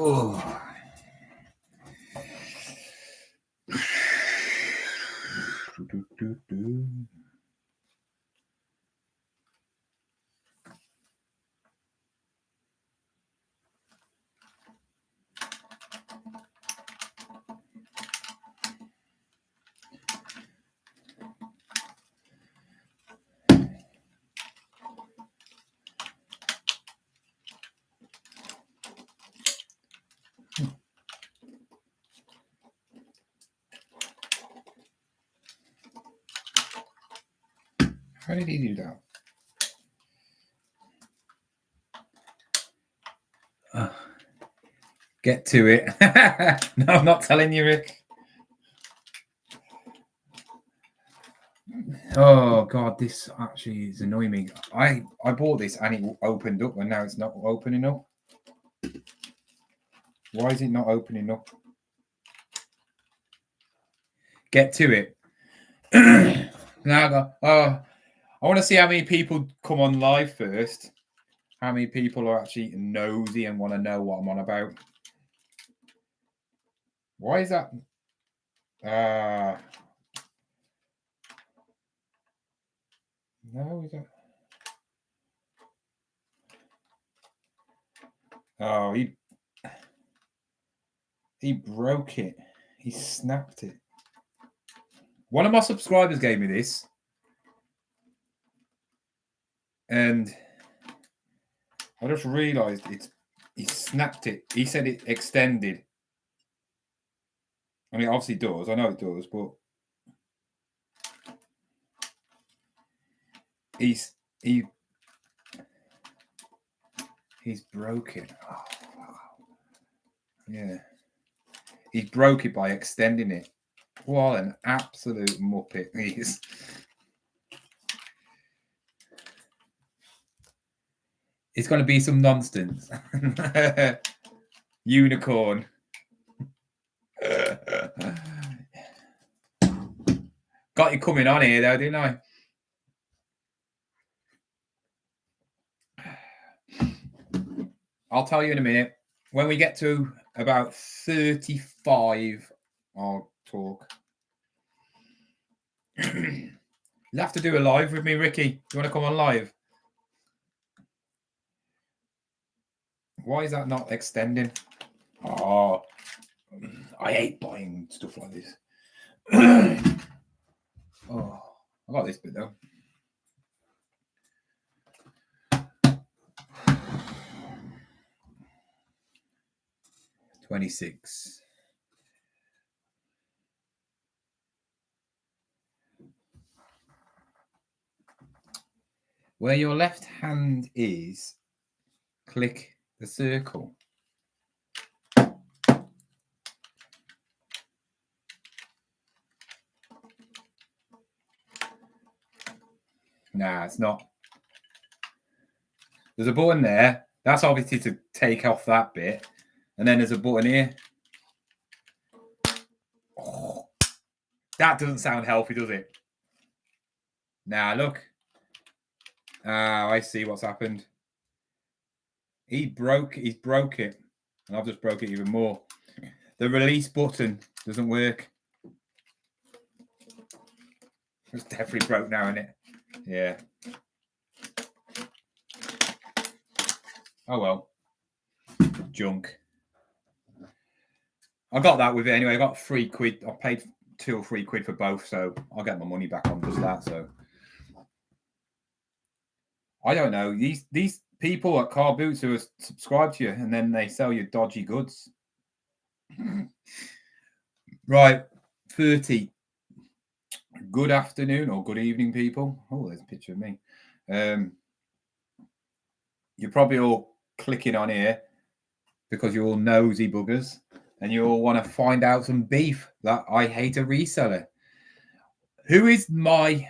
Oh. How did he do that? Get to it. No, I'm not telling you, Rick. Oh God, this actually is annoying me. I bought this and it opened up and now it's not opening up. Why is it not opening up? Get to it. Now I go, I want to see how many people come on live first. How many people are actually nosy and want to know what I'm on about. Why is that? No, is that? Oh, he broke it. He snapped it. One of my subscribers gave me this. And I just realised he snapped it. He said it extended. I mean, it obviously does. I know it does, but he's broke it. Oh, wow. Yeah. He broke it by extending it. What an absolute muppet he is. It's going to be some nonsense. Unicorn. Got you coming on here though, didn't I? I'll tell you in a minute. When we get to about 35, I'll talk. You'll have to do a live with me, Ricky. You want to come on live? Why is that not extending? Oh, I hate buying stuff like this. Oh, I got this bit though. $26. Where your left hand is, click the circle. Nah, it's not. There's a button there. That's obviously to take off that bit. And then there's a button here. Oh, that doesn't sound healthy, does it? Nah, look. I see what's happened. He's broke it. And I've just broke it even more. The release button doesn't work. It's definitely broke now, isn't it? Yeah. Oh well. Junk. I got that with it anyway. I got £3. I paid £2 or £3 for both, so I'll get my money back on just that. So I don't know. These people at Car Boots who are subscribed to you and then they sell you dodgy goods. Right, 30. Good afternoon or good evening, people. Oh, there's a picture of me. You're probably all clicking on here because you're all nosy buggers and you all want to find out some beef that I hate a reseller. Who is my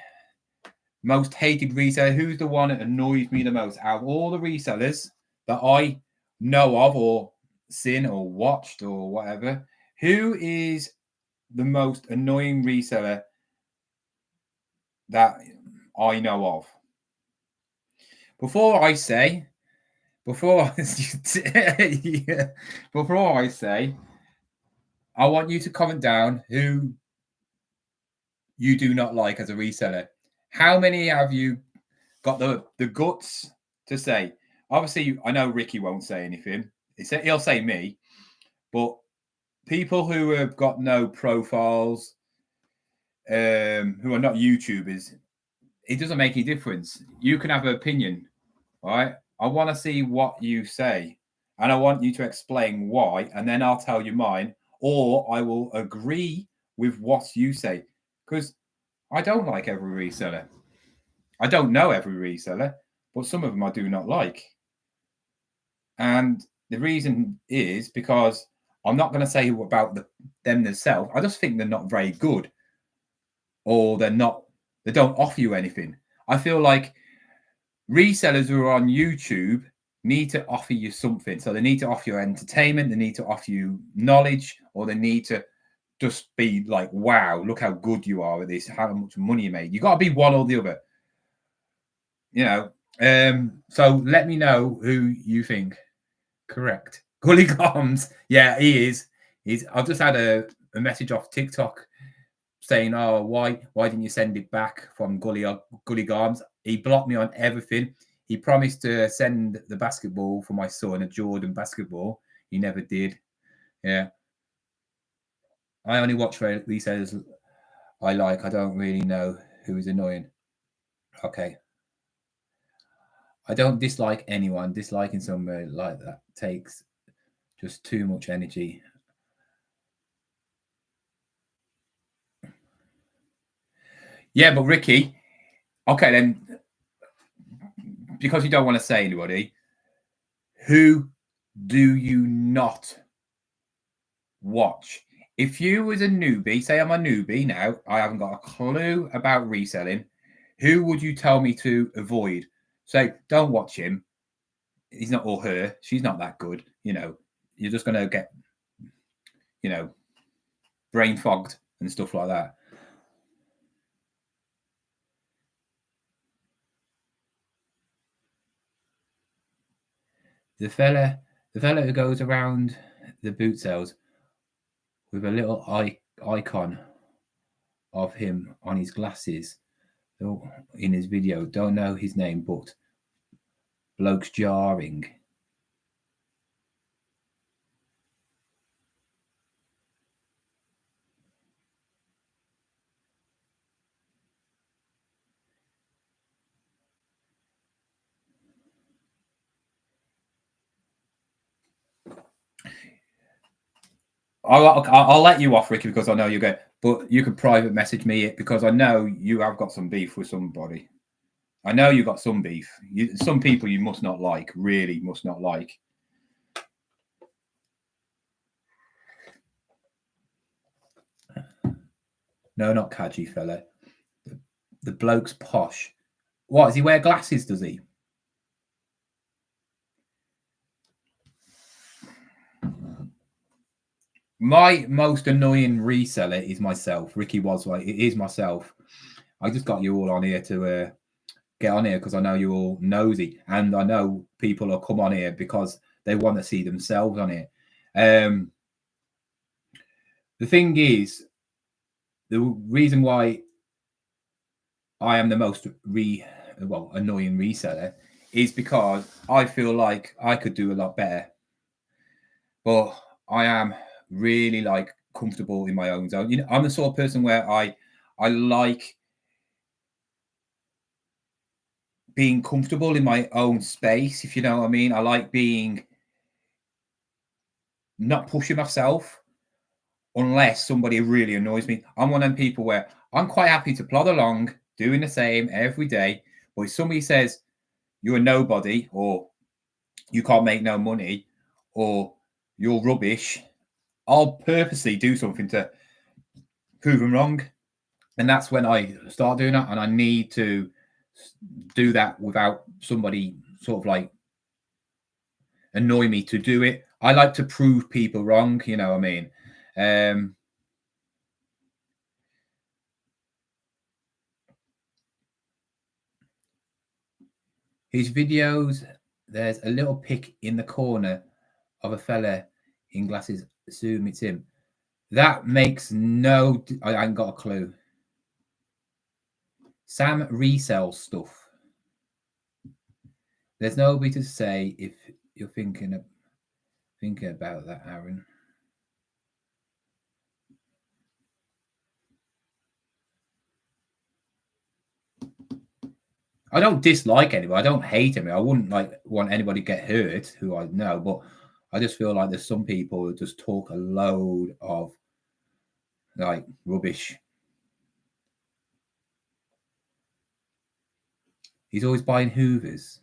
most hated reseller? Who's the one that annoys me the most out of all the resellers that I know of or seen or watched or whatever? Who is the most annoying reseller that I know of? Before I say, before I say, I want you to comment down who you do not like as a reseller. How many have you got the guts to say? Obviously, I know Ricky won't say anything. He'll say me, but people who have got no profiles, who are not YouTubers, it doesn't make any difference. You can have an opinion, right? I want to see what you say, and I want you to explain why, and then I'll tell you mine, or I will agree with what you say, because I don't like every reseller. I don't know every reseller, but some of them I do not like. And the reason is because I'm not going to say about them themselves. I just think they're not very good, or they don't offer you anything. I feel like resellers who are on YouTube need to offer you something. So they need to offer you entertainment, they need to offer you knowledge, or they need to just be like, wow, look how good you are at this, how much money you made. You got to be one or the other, you know. So let me know who you think. Correct. Gully Garms. Yeah, he is. I've just had a message off TikTok saying, "Oh, why didn't you send it back from Gully Garms?" He blocked me on everything. He promised to send the basketball for my son, a Jordan basketball. He never did. Yeah. I only watch resellers I like. I don't really know who is annoying. Okay. I don't dislike anyone. Disliking somebody like that takes just too much energy. Yeah, but Ricky, okay then, because you don't want to say anybody, who do you not watch? If you was a newbie, say I'm a newbie now, I haven't got a clue about reselling, who would you tell me to avoid? Say, don't watch him. He's not, or her. She's not that good. You know, you're just going to get, you know, brain fogged and stuff like that. The fella who goes around the boot sales with a little icon of him on his glasses in his video. Don't know his name, but bloke's jarring. I'll let you off, Ricky, because I know you get. But you could private message me it, because I know you have got some beef with somebody. I know you got some beef. Some people you must not like, really must not like. No, not Kaji fella. The bloke's posh. What, does he wear glasses, does he? My most annoying reseller is myself. Ricky was like, it is myself. I just got you all on here to get on here because I know you're all nosy, and I know people will come on here because they want to see themselves on it. The thing is, the reason why I am the most annoying reseller is because I feel like I could do a lot better, but I am really like comfortable in my own zone. You know, I'm the sort of person where I like being comfortable in my own space, if you know what I mean. I like being not pushing myself unless somebody really annoys me. I'm one of them people where I'm quite happy to plod along doing the same every day. But if somebody says you're a nobody, or you can't make no money, or you're rubbish, I'll purposely do something to prove them wrong. And that's when I start doing that. And I need to do that without somebody sort of like annoy me to do it. I like to prove people wrong, you know what I mean? His videos There's a little pic in the corner of a fella in glasses. Assume it's him. That makes no... I ain't got a clue. Sam resells stuff. There's nobody to say if you're thinking about that, Aaron. I don't dislike anybody. I don't hate him. I wouldn't want anybody to get hurt who I know, but I just feel like there's some people who just talk a load of rubbish. He's always buying Hoovers.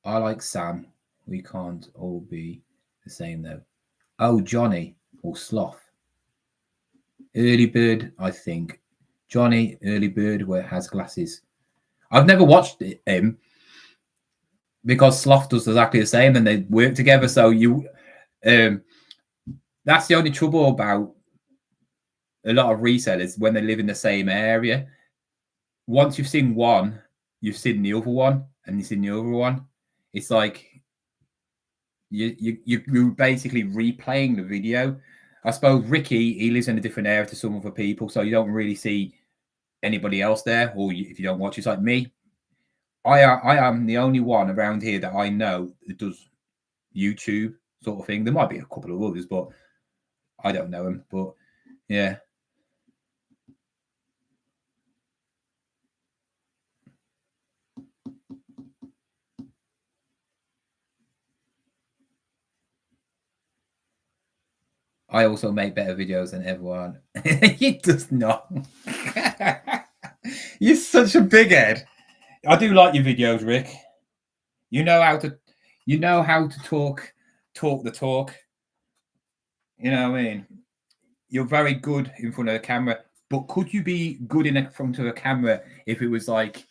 I like Sam. We can't all be the same though. Oh, Johnny or Sloth. Early Bird, I think. Johnny, Early Bird, where has glasses. I've never watched him because Sloth does exactly the same and they work together. So that's the only trouble about a lot of resellers when they live in the same area. Once you've seen one, you've seen the other one, and you've seen the other one. It's like you're basically replaying the video. I suppose Ricky, he lives in a different area to some other people, so you don't really see anybody else there, or if you don't watch, it's like me. I am the only one around here that I know that does YouTube sort of thing. There might be a couple of others, but I don't know them. But yeah. I also make better videos than everyone. He does not. You're such a big head. I do like your videos, Rick. You know how to talk the talk. You know what I mean? You're very good in front of the camera, but could you be good in front of a camera if it was like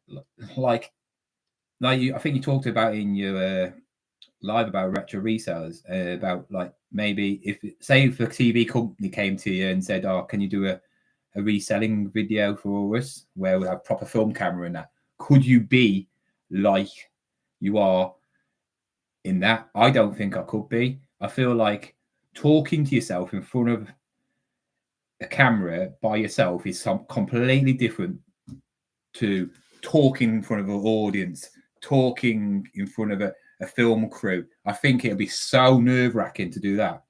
you? I think you talked about in your live about retro resellers, about like maybe if a TV company came to you and said, "Oh, can you do a reselling video for us where we have proper film camera and that?" Could you be like you are in that? I don't think I could be. I feel like talking to yourself in front of a camera by yourself is completely different to talking in front of an audience, talking in front of a film crew. I think it'll be so nerve-wracking to do that.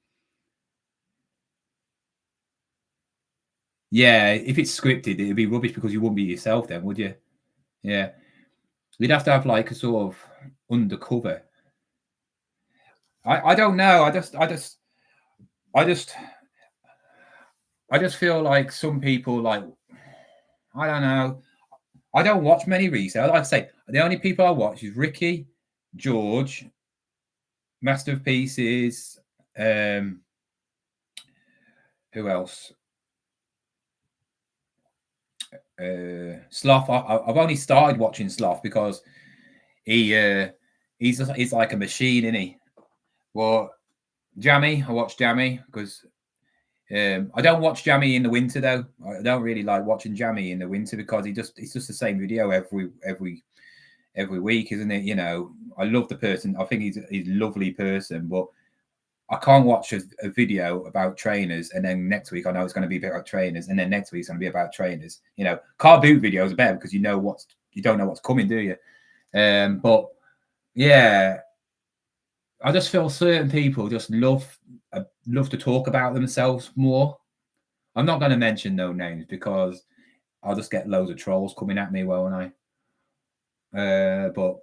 Yeah, if it's scripted, it'd be rubbish because you wouldn't be yourself then, would you? Yeah. You'd have to have like a sort of undercover. I don't know. I just feel like some people like, I don't know. I don't watch many resellers. Like I say, the only people I watch is Ricky, George, Master of Pieces, who else? Sloth. I've only started watching Sloth because he's like a machine, isn't he? Well, Jammy, I watch Jammy because I don't watch Jammy in the winter though. I don't really like watching Jammy in the winter because it's just the same video every week, isn't it? You know, I love the person. I think he's a lovely person, but I can't watch a video about trainers and then next week I know it's going to be about trainers and then next week it's going to be about trainers. You know, car boot videos are better because you don't know what's coming, do you? But yeah, I just feel certain people just love to talk about themselves more. I'm not going to mention no names because I'll just get loads of trolls coming at me, won't I? But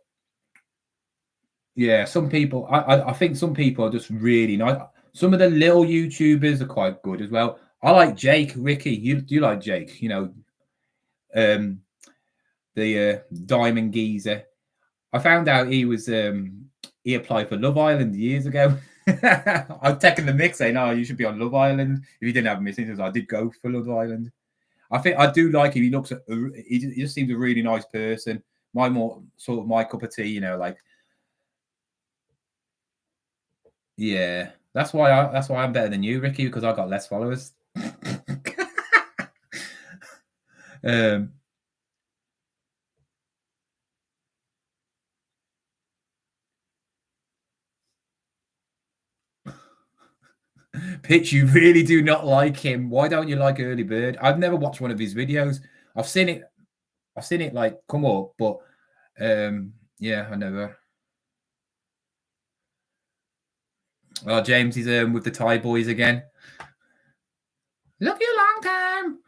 yeah, some people, I think some people are just really nice. Some of the little YouTubers are quite good as well. I like Jake, Ricky. Do you like Jake? You know, the Diamond Geezer. I found out he applied for Love Island years ago. I've taken the mix saying, "Oh, you should be on Love Island." If you didn't have missing, I did go for Love Island. I think I do like him. He just seems a really nice person. My cup of tea, you know, like. Yeah, that's why I'm better than you, Ricky, because I got less followers. Pitch, you really do not like him. Why don't you like Early Bird? I've never watched one of his videos. I've seen it like come up, but yeah, I never. Oh, James is with the Thai boys again. Love you a long time.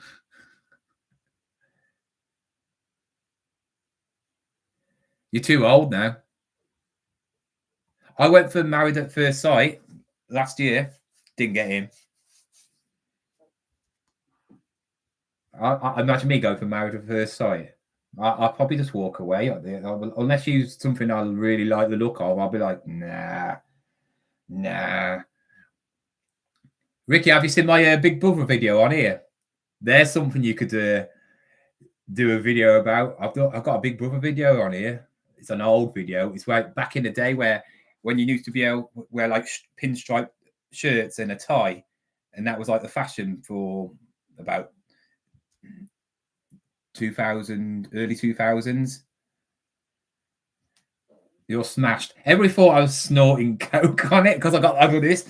You're too old now. I went for Married at First Sight last year. Didn't get in. I imagine me go for Married at First Sight. I'll probably just walk away. Unless you something I really like the look of, I'll be like, nah. Ricky, have you seen my Big Brother video on here? There's something you could do a video about. I've got a Big Brother video on here. It's an old video. It's like back in the day when you used to be able to wear like pinstripe shirts and a tie, and that was like the fashion for about 2000, early 2000s. You're smashed. Everybody thought I was snorting coke on it because I got this.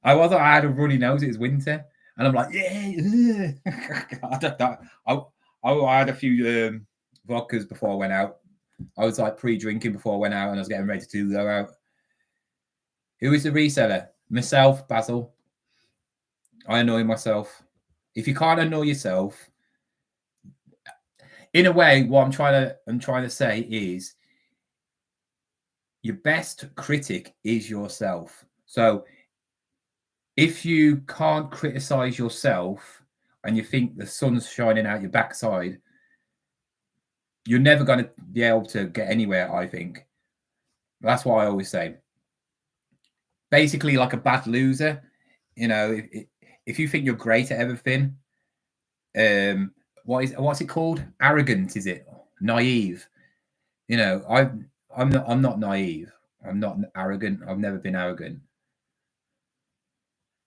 I had a runny nose. It was winter, and I'm like, yeah. I had a few vodkas before I went out. I was like pre-drinking before I went out, and I was getting ready to go out. Who is the reseller? Myself, Basil. I annoy myself. If you can't annoy yourself, in a way, what I'm trying to say is your best critic is yourself. So if you can't criticize yourself and you think the sun's shining out your backside, you're never going to be able to get anywhere, I think. That's what I always say. Basically, like a bad loser, you know, if you think you're great at everything, what's it called? Arrogant, is it? Naive. You know, I'm not naive. I'm not arrogant. I've never been arrogant.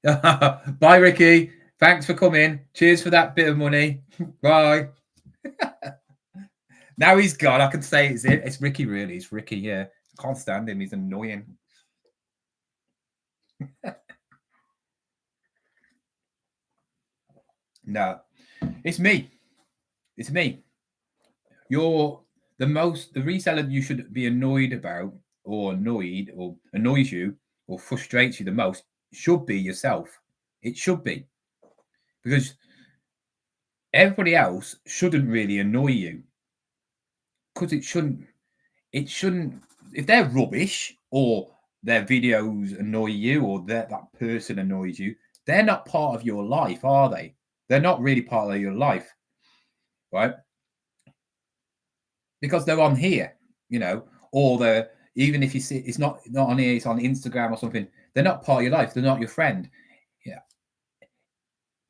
Bye, Ricky. Thanks for coming. Cheers for that bit of money. Bye. Now he's gone. I can say it's Ricky, really. It's Ricky, yeah. Can't stand him. He's annoying. No, it's me. It's me. You're the reseller you should be annoyed about, or annoyed, or annoys you, or frustrates you the most should be yourself. It should be. Because everybody else shouldn't really annoy you. Because it shouldn't. If they're rubbish or their videos annoy you or that person annoys you, they're not part of your life, are they? They're not really part of your life, right? Because they're on here, you know, or even if you see it's not on here, it's on Instagram or something. They're not part of your life. They're not your friend. Yeah.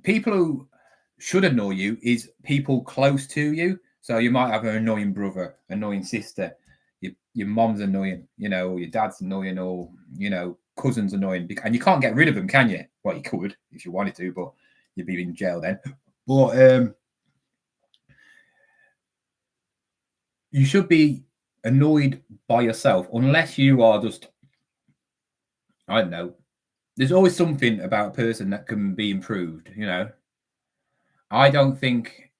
People who should annoy you is people close to you. So you might have an annoying brother, annoying sister, your mom's annoying, you know, or your dad's annoying, or, you know, cousin's annoying. And you can't get rid of them, can you? Well, you could if you wanted to, but you'd be in jail then. But you should be annoyed by yourself, unless you are just, I don't know. There's always something about a person that can be improved, you know. I don't think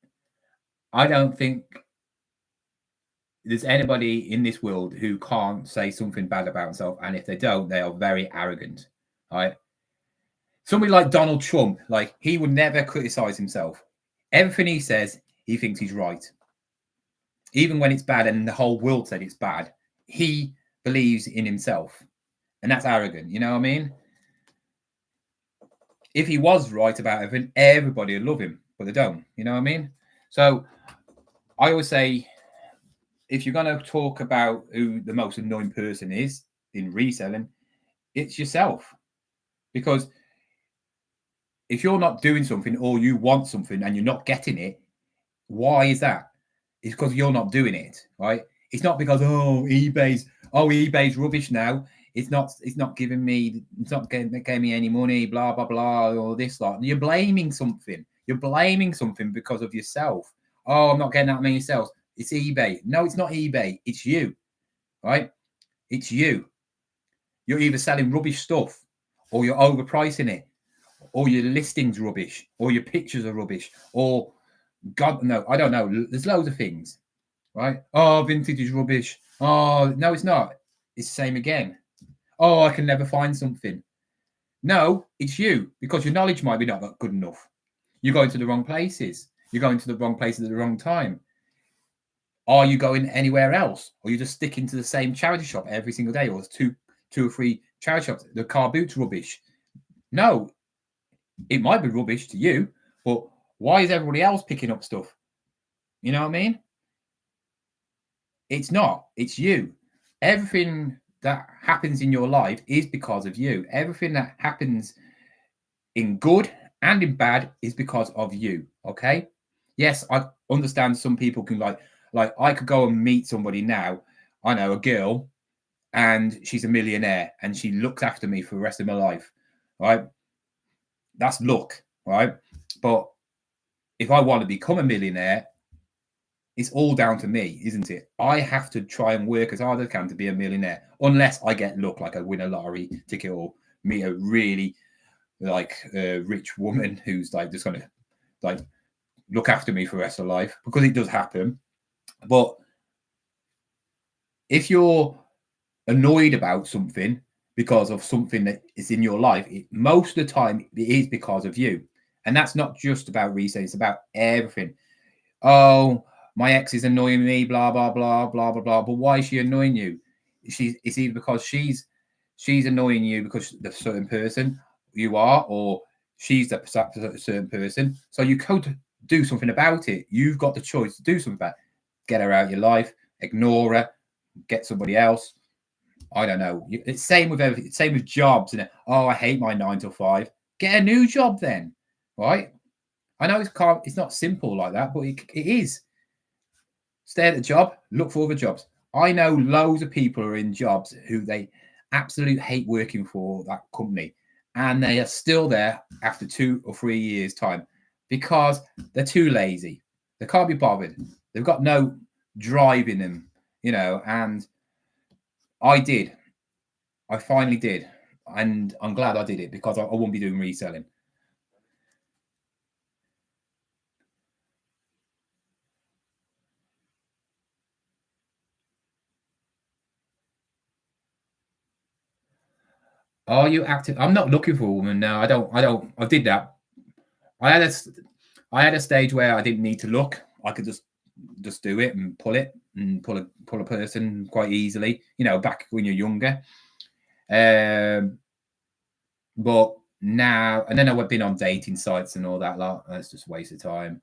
there's anybody in this world who can't say something bad about himself, and if they don't, they are very arrogant. Right? Somebody like Donald Trump, like, he would never criticize himself. Everything he says, he thinks he's right. Even when it's bad and the whole world said it's bad, he believes in himself. And that's arrogant, you know what I mean? If he was right about everything, everybody would love him, but they don't, you know what I mean? So I always say, if you're going to talk about who the most annoying person is in reselling, it's yourself. Because if you're not doing something, or you want something and you're not getting it, why is that? It's because you're not doing it, right? It's not because eBay's rubbish now. It's not giving me any money, blah blah blah, or this lot. You're blaming something. You're blaming something because of yourself. Oh, I'm not getting that many sales. It's eBay. No, it's not eBay. It's you, right? It's you. You're either selling rubbish stuff, or you're overpricing it, or your listing's rubbish, or your pictures are rubbish, or God, no, I don't know. There's loads of things, right? Oh, vintage is rubbish. Oh, no, it's not. It's the same again. Oh, I can never find something. No, it's you, because your knowledge might be not good enough. You're going to the wrong places. You're going to the wrong places at the wrong time. Are you going anywhere else? Or you just sticking to the same charity shop every single day, or two or three charity shops? The car boot's rubbish. No, it might be rubbish to you, but why is everybody else picking up stuff? You know what I mean? It's not. It's you. Everything that happens in your life is because of you. Everything that happens in good and in bad is because of you. Okay? Yes, I understand some people can like I could go and meet somebody now. I know a girl, and she's a millionaire, and she looks after me for the rest of my life. Right? That's luck, right? But if I want to become a millionaire, it's all down to me, isn't it? I have to try and work as hard as I can to be a millionaire, unless I get luck, like I win a lottery ticket or meet a really rich woman who's like just gonna like look after me for the rest of life, because it does happen. But if you're annoyed about something because of something that is in your life, most of the time it is because of you. And that's not just about reselling, it's about everything. Oh, my ex is annoying me, blah, blah, blah, blah, blah, blah. But why is she annoying you? It's either because she's annoying you because the certain person you are, or she's the certain person. So you could do something about it. You've got the choice to do something about it. Get her out of your life, ignore her, get somebody else. I don't know. It's same with everything. It's same with jobs. And oh, I hate my 9 to 5. Get a new job then, right? I know it's not simple like that, but it is. Stay at the job, look for other jobs. I know loads of people are in jobs who they absolutely hate working for that company, and they are still there after 2 or 3 years' time because they're too lazy. They can't be bothered. They've got no drive in them, and I finally did. And I'm glad I did it, because I wouldn't be doing reselling. Are you active? I'm not looking for a woman now. I did that. I had a stage where I didn't need to look. I could just do it and pull a person quite easily, back when you're younger. But now, and then I've been on dating sites and all that lot. That's just a waste of time,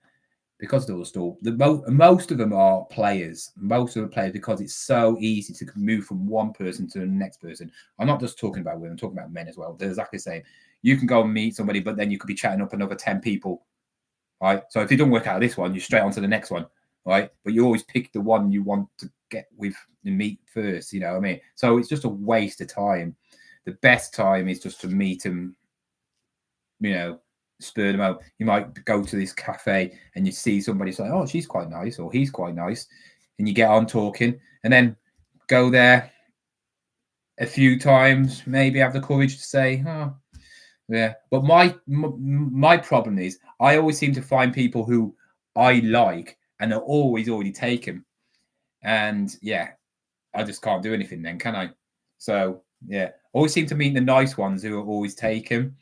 because they're still most of them are players. Most of them are players because it's so easy to move from one person to the next person. I'm not just talking about women, I'm talking about men as well. They're exactly the same. You can go and meet somebody, but then you could be chatting up another 10 people, right? So if it doesn't work out this one, you're straight on to the next one, right? But you always pick the one you want to get with and meet first, you know what I mean? So it's just a waste of time. The best time is just to meet them, spur them out. You might go to this cafe and you see somebody say, oh, she's quite nice, or he's quite nice, and you get on talking, and then go there a few times, maybe have the courage to say, oh, yeah. But my problem is I always seem to find people who I like, and they're always already taken. And yeah, I just can't do anything then, can I? So yeah, always seem to meet the nice ones who are always taken.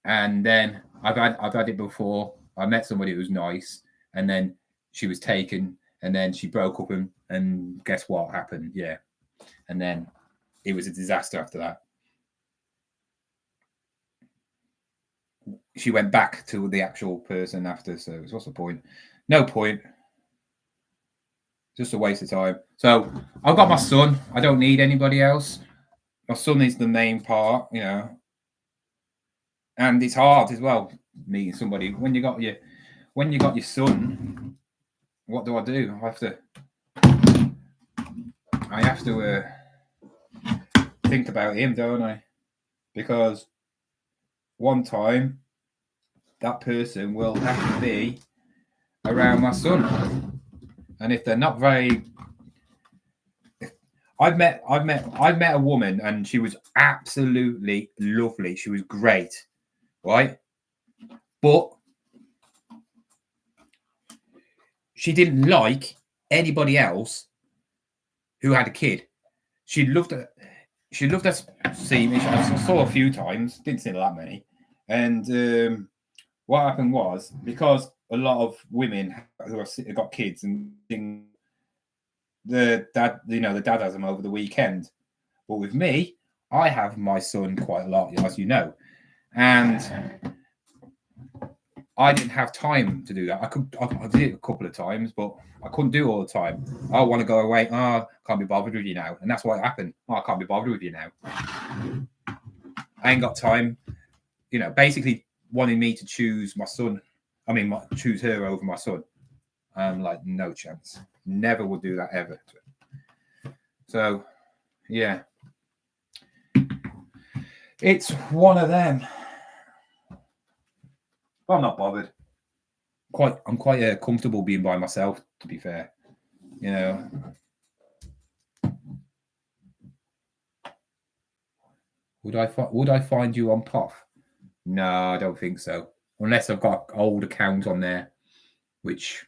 And then I've had it before. I met somebody who was nice, and then she was taken, and then she broke up, and guess what happened? Yeah. And then it was a disaster after that. She went back to the actual person after, so what's the point? No point. Just a waste of time. So I've got my son. I don't need anybody else. My son is the main part, and it's hard as well meeting somebody when you got your son. What do? I have to think about him, don't I? Because one time that person will have to be around my son, and if they're not very, I've met a woman and she was absolutely lovely. She was great, right? But she didn't like anybody else who had a kid. She loved to see me. I saw a few times, didn't see that many. And what happened was, because a lot of women who have got kids and the dad has them over the weekend. But with me, I have my son quite a lot, as you know, and I didn't have time to do that. I did it a couple of times, but I couldn't do it all the time. I want to go away. Oh, can't be bothered with you now. And that's what happened. Oh, I can't be bothered with you now. I ain't got time. Basically wanting me to choose my son. I mean, choose her over my son. I'm like, no chance. Never would do that ever. So, yeah. It's one of them. But I'm not bothered. I'm quite comfortable being by myself, to be fair. Would I find you on POF? No, I don't think so. Unless I've got an old account on there, which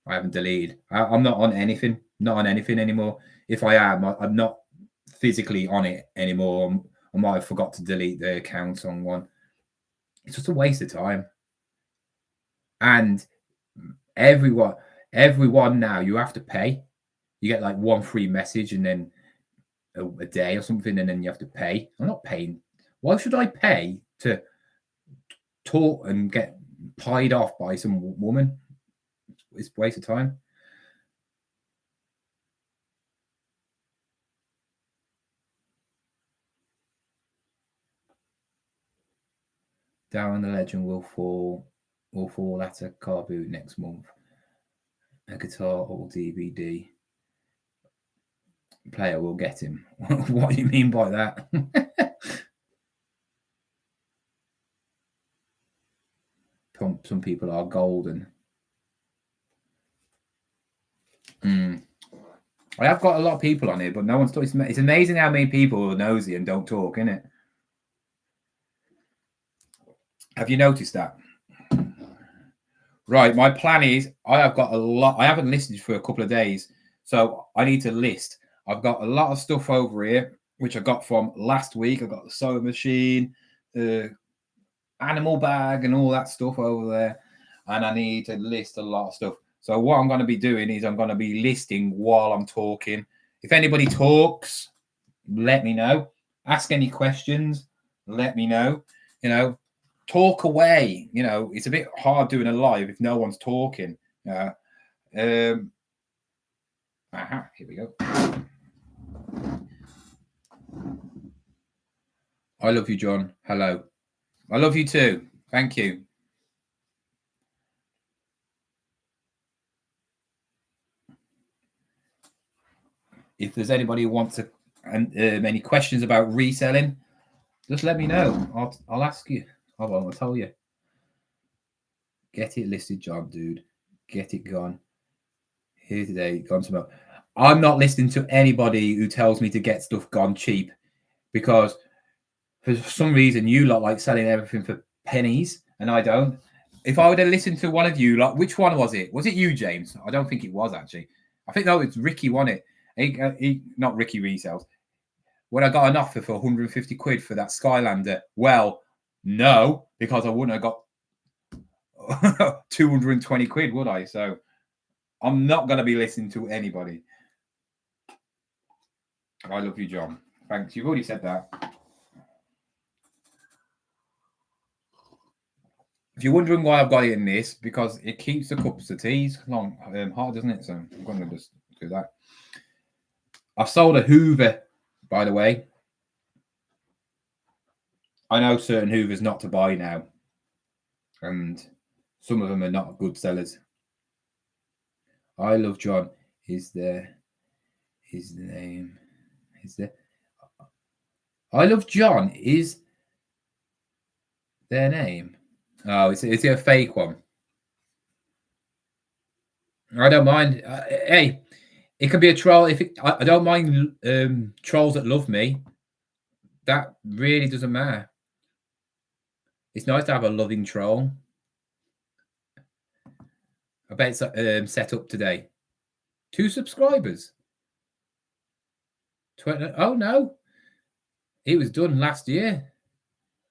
I haven't deleted. I'm not on anything. Not on anything anymore. If I am, I'm not physically on it anymore. I might have forgot to delete the account on one. It's just a waste of time. And everyone now, you have to pay. You get like one free message and then a day or something, and then you have to pay. I'm not paying. Why should I pay to talk and get pied off by some woman? It's a waste of time. Darren the Legend will fall at a car boot next month. A guitar or DVD player will get him. What do you mean by that? Some people are golden. I have got a lot of people on here, but no one's talking. It's amazing how many people are nosy and don't talk, isn't it? Have you noticed that? Right, my plan is I have got a lot. I haven't listed for a couple of days, so I need to list. I've got a lot of stuff over here, which I got from last week. I've got the sewing machine, the animal bag, and all that stuff over there. And I need to list a lot of stuff. So what I'm going to be doing is I'm going to be listing while I'm talking. If anybody talks, let me know. Ask any questions, let me know. Talk away. It's a bit hard doing a live if no one's talking. Here we go. I love you, John. Hello. I love you too. Thank you. If there's anybody who wants to, any questions about reselling, just let me know. I'll ask you. I'll tell you. Get it listed, John, dude. Get it gone. Here today, gone tomorrow. I'm not listening to anybody who tells me to get stuff gone cheap, because for some reason you lot like selling everything for pennies and I don't. If I would have listened to one of you, like, which one was it? Was it you, James? I don't think it was, actually. I think it's Ricky won it. He not Ricky Resells. When I got an offer for 150 quid for that Skylander, well, no, because I wouldn't have got 220 quid, would I? So I'm not going to be listening to anybody. I love you, John. Thanks. You've already said that. If you're wondering why I've got it in this, because it keeps the cups of teas hot, doesn't it? So I'm going to just do that. I've sold a Hoover, by the way. I know certain Hoovers not to buy now, and some of them are not good sellers. I love John. Is the name? Is there? I love John. Is their name? Oh, is it a fake one? I don't mind. Hey, It can be a troll. I don't mind trolls that love me. That really doesn't matter. It's nice to have a loving troll. I bet it's set up today. 2 subscribers. 20. Oh no, it was done last year,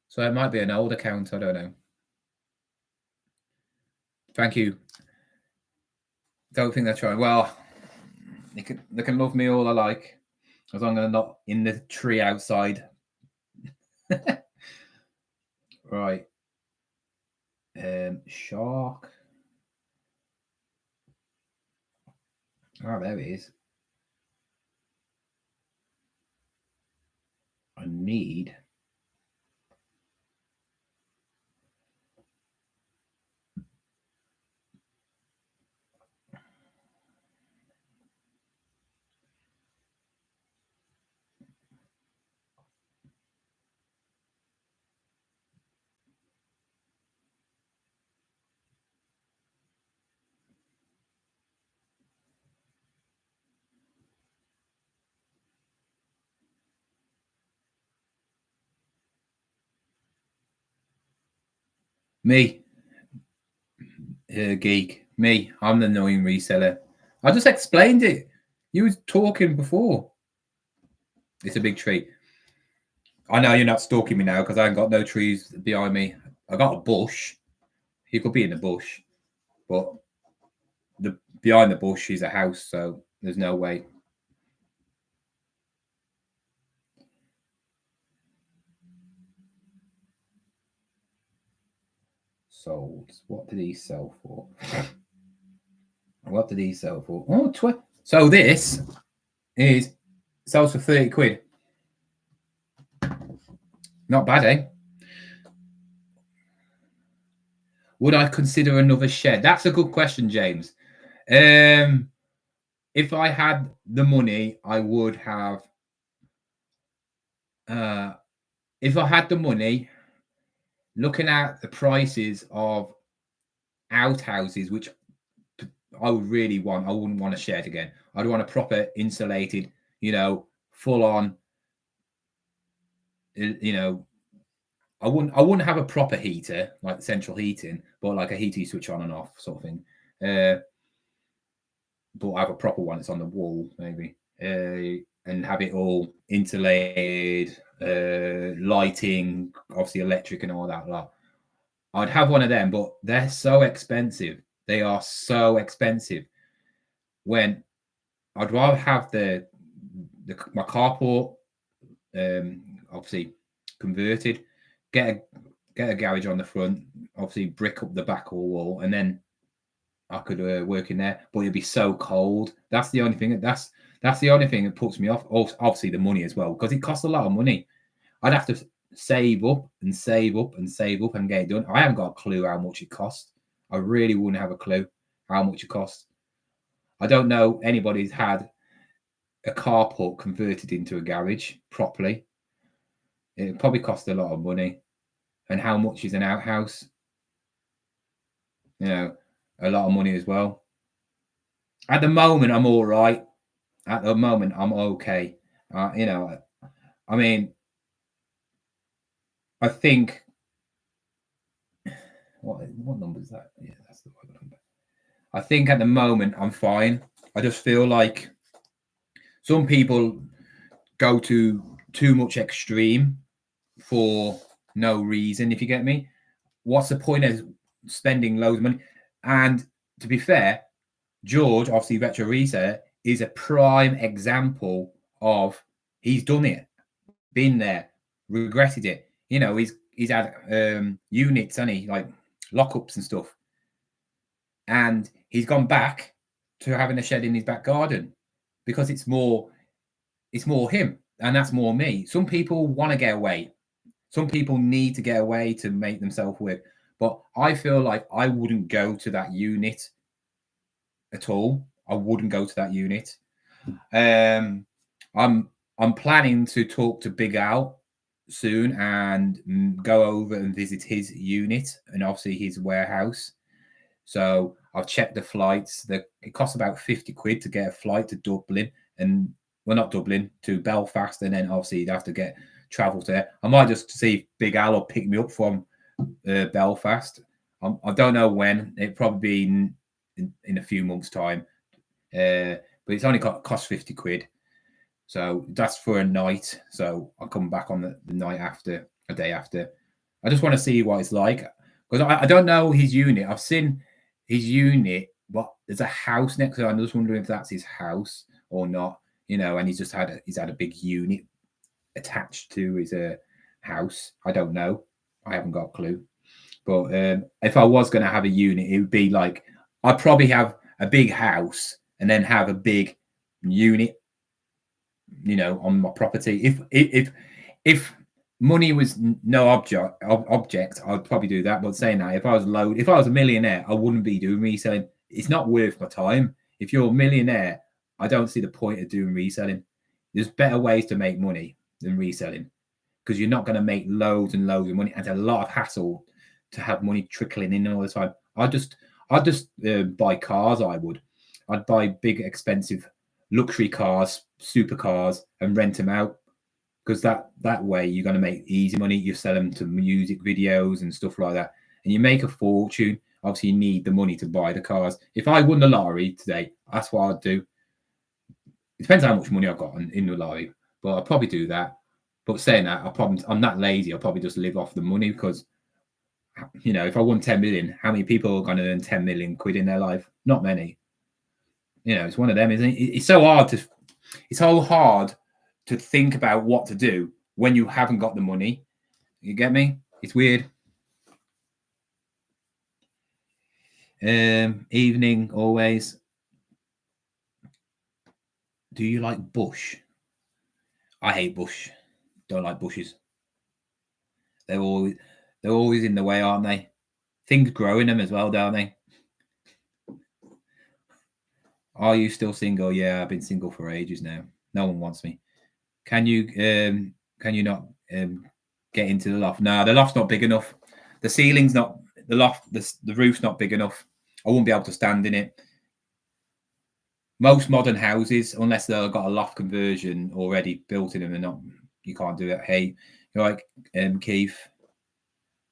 so it might be an old account. I don't know. Thank you. Don't think they're trying. Well, they can love me all I like, as long as I'm not in the tree outside. Right. Shark. Oh, there it is. I need. Me. Geek. Me. I'm the annoying reseller. I just explained it. You was talking before. It's a big tree. I know you're not stalking me now because I ain't got no trees behind me. I got a bush. You could be in the bush, but behind the bush is a house, so there's no way. Sold. What did he sell for? What did he sell for? Oh, so this is sells for 30 quid. Not bad, eh? Would I consider another shed? That's a good question, James. If I had the money, I would have. If I had the money, looking at the prices of outhouses, which I would really want, I wouldn't want a shed again. I'd want a proper insulated, full on. I wouldn't have a proper heater like central heating, but like a heater you switch on and off sort of thing. But I have a proper one that's on the wall maybe, and have it all insulated, lighting, obviously electric and all that lot. I'd have one of them, but they're so expensive. They are so expensive. When I'd rather have my carport, obviously converted, get a garage on the front, obviously brick up the back wall, and then I could work in there. But it'd be so cold. That's the only thing. That's the only thing that puts me off. Obviously the money as well, because it costs a lot of money. I'd have to save up and save up and save up and get it done. I haven't got a clue how much it costs. I really wouldn't have a clue how much it costs. I don't know anybody's had a carport converted into a garage properly. It probably costs a lot of money. And how much is an outhouse? A lot of money as well. At the moment, I'm all right. At the moment, I'm okay. I mean, I think what number is that? Yeah, that's the right number. I think at the moment I'm fine. I just feel like some people go to too much extreme for no reason, if you get me. What's the point of spending loads of money? And to be fair, George, obviously Retro Reseller, is a prime example of he's done it, been there, regretted it. He's had units, hasn't he? Like lockups and stuff. And he's gone back to having a shed in his back garden because it's more him, and that's more me. Some people want to get away. Some people need to get away to make themselves work. But I feel like I wouldn't go to that unit at all. I wouldn't go to that unit. I'm planning to talk to Big Al soon and go over and visit his unit and obviously his warehouse. So I've checked the flights. It costs about 50 quid to get a flight to Dublin, and well, not Dublin, to Belfast, and then obviously you'd have to get travel there. I might just see if Big Al will pick me up from Belfast. I don't know when. It'll probably be in a few months' time. But it's only cost 50 quid. So that's for a night. So I'll come back on the night after, a day after. I just want to see what it's like. Because I don't know his unit. I've seen his unit, but there's a house next to it. I'm just wondering if that's his house or not. You know, and he's had a big unit attached to his house. I don't know. I haven't got a clue. But if I was going to have a unit, it would be like I'd probably have a big house and then have a big unit, you know, on my property. If money was no object, I'd probably do that. But saying that, if I was a millionaire, I wouldn't be doing reselling. It's not worth my time. If you're a millionaire, I don't see the point of doing reselling. There's better ways to make money than reselling, because you're not going to make loads and loads of money, and it's a lot of hassle to have money trickling in all the time. I'd just buy cars. I'd buy big, expensive luxury cars, supercars, and rent them out, because that way you're going to make easy money. You sell them to music videos and stuff like that, and you make a fortune. Obviously, you need the money to buy the cars. If I won the lottery today, that's what I'd do. It depends how much money I've got in the lottery, but I'll probably do that. But saying that, I'm not lazy. I'll probably just live off the money, because, you know, if I won 10 million, how many people are going to earn 10 million quid in their life? Not many. You know, it's one of them, isn't it? It's so hard to think about what to do when you haven't got the money. You get me? It's weird. Evening, always. Do you like bush? I hate bush. Don't like bushes. They're always in the way, aren't they? Things grow in them as well, don't they? Are you still single? Yeah, I've been single for ages now. No one wants me. Can you not get into the loft? No, the loft's not big enough. The ceiling's not, the loft, the roof's not big enough. I won't be able to stand in it. Most modern houses, unless they've got a loft conversion already built in them, you can't do it. Hey, you're like Keith,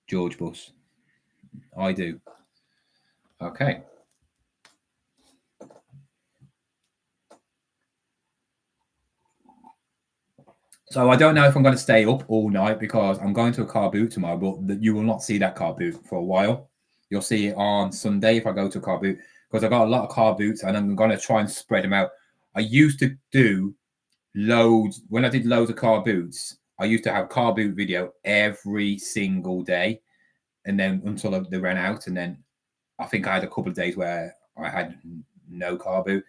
George Bush. I do. Okay. So I don't know if I'm going to stay up all night, because I'm going to a car boot tomorrow, but you will not see that car boot for a while. You'll see it on Sunday if I go to a car boot, because I got a lot of car boots and I'm going to try and spread them out. I used to do loads. When I did loads of car boots, I used to have car boot video every single day, and then until they ran out. And then I think I had a couple of days where I had no car boot,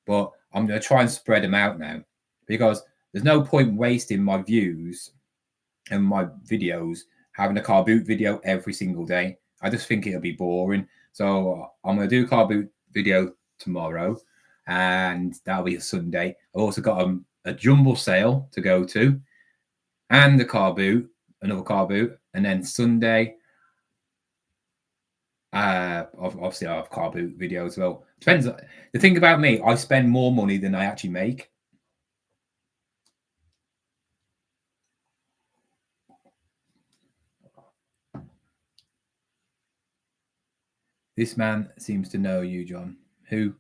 but I'm going to try and spread them out now, because there's no point wasting my views and my videos having a car boot video every single day. I just think it'll be boring. So I'm going to do a car boot video tomorrow, and that'll be a Sunday. I've also got a jumble sale to go to, and a car boot, another car boot, and then Sunday, obviously I have car boot video as well. Depends. The thing about me, I spend more money than I actually make. This man seems to know you, John. Who?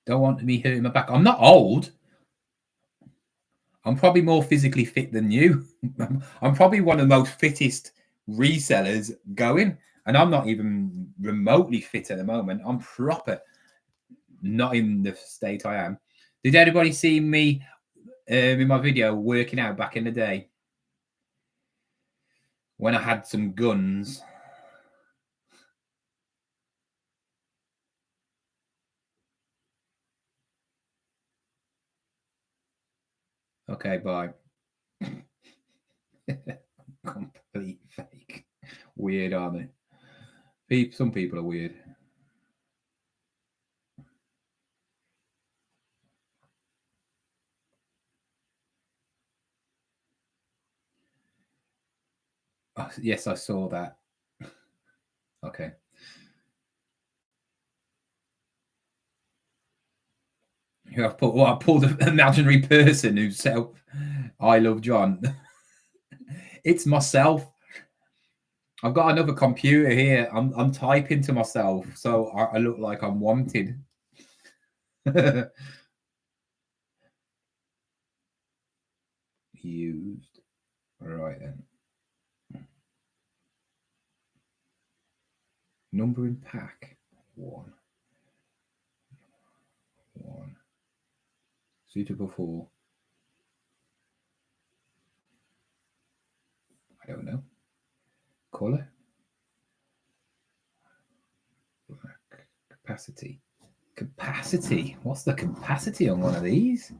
Don't want me hurting my back. I'm not old. I'm probably more physically fit than you. I'm probably one of the most fittest resellers going, and I'm not even remotely fit at the moment. I'm proper not in the state I am. Did anybody see me in my video working out back in the day when I had some guns? Okay, bye. Complete fake. Weird, aren't they? Some people are weird. Oh, yes, I saw that. Okay. Here I've put, well, I pulled an imaginary person who's self. I love Jon. It's myself. I've got another computer here. I'm typing to myself, so I look like I'm wanted. Used. Right then. Number in pack. 1. Suitable for. I don't know. Color. Black. Capacity. Capacity. What's the capacity on one of these?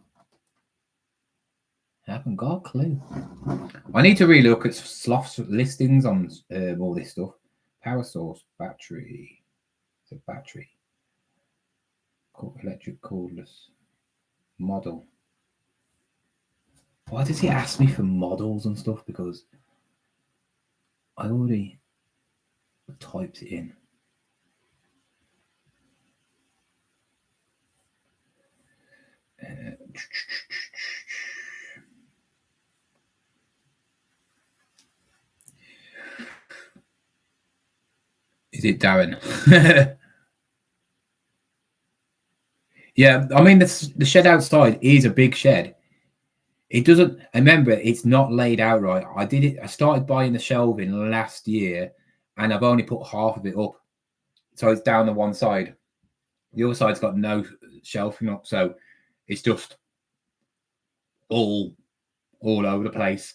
I haven't got a clue. I need to really look at Sloth's listings on all this stuff. Power source, battery. It's a battery. Electric cordless. Model. Why does he ask me for models and stuff? Because I already typed it in. Is it Darren? Yeah, I mean the shed outside is a big shed. It doesn't. Remember, it's not laid out right. I started buying the shelving last year, and I've only put half of it up, so it's down the one side. The other side's got no shelving up, so it's just all over the place.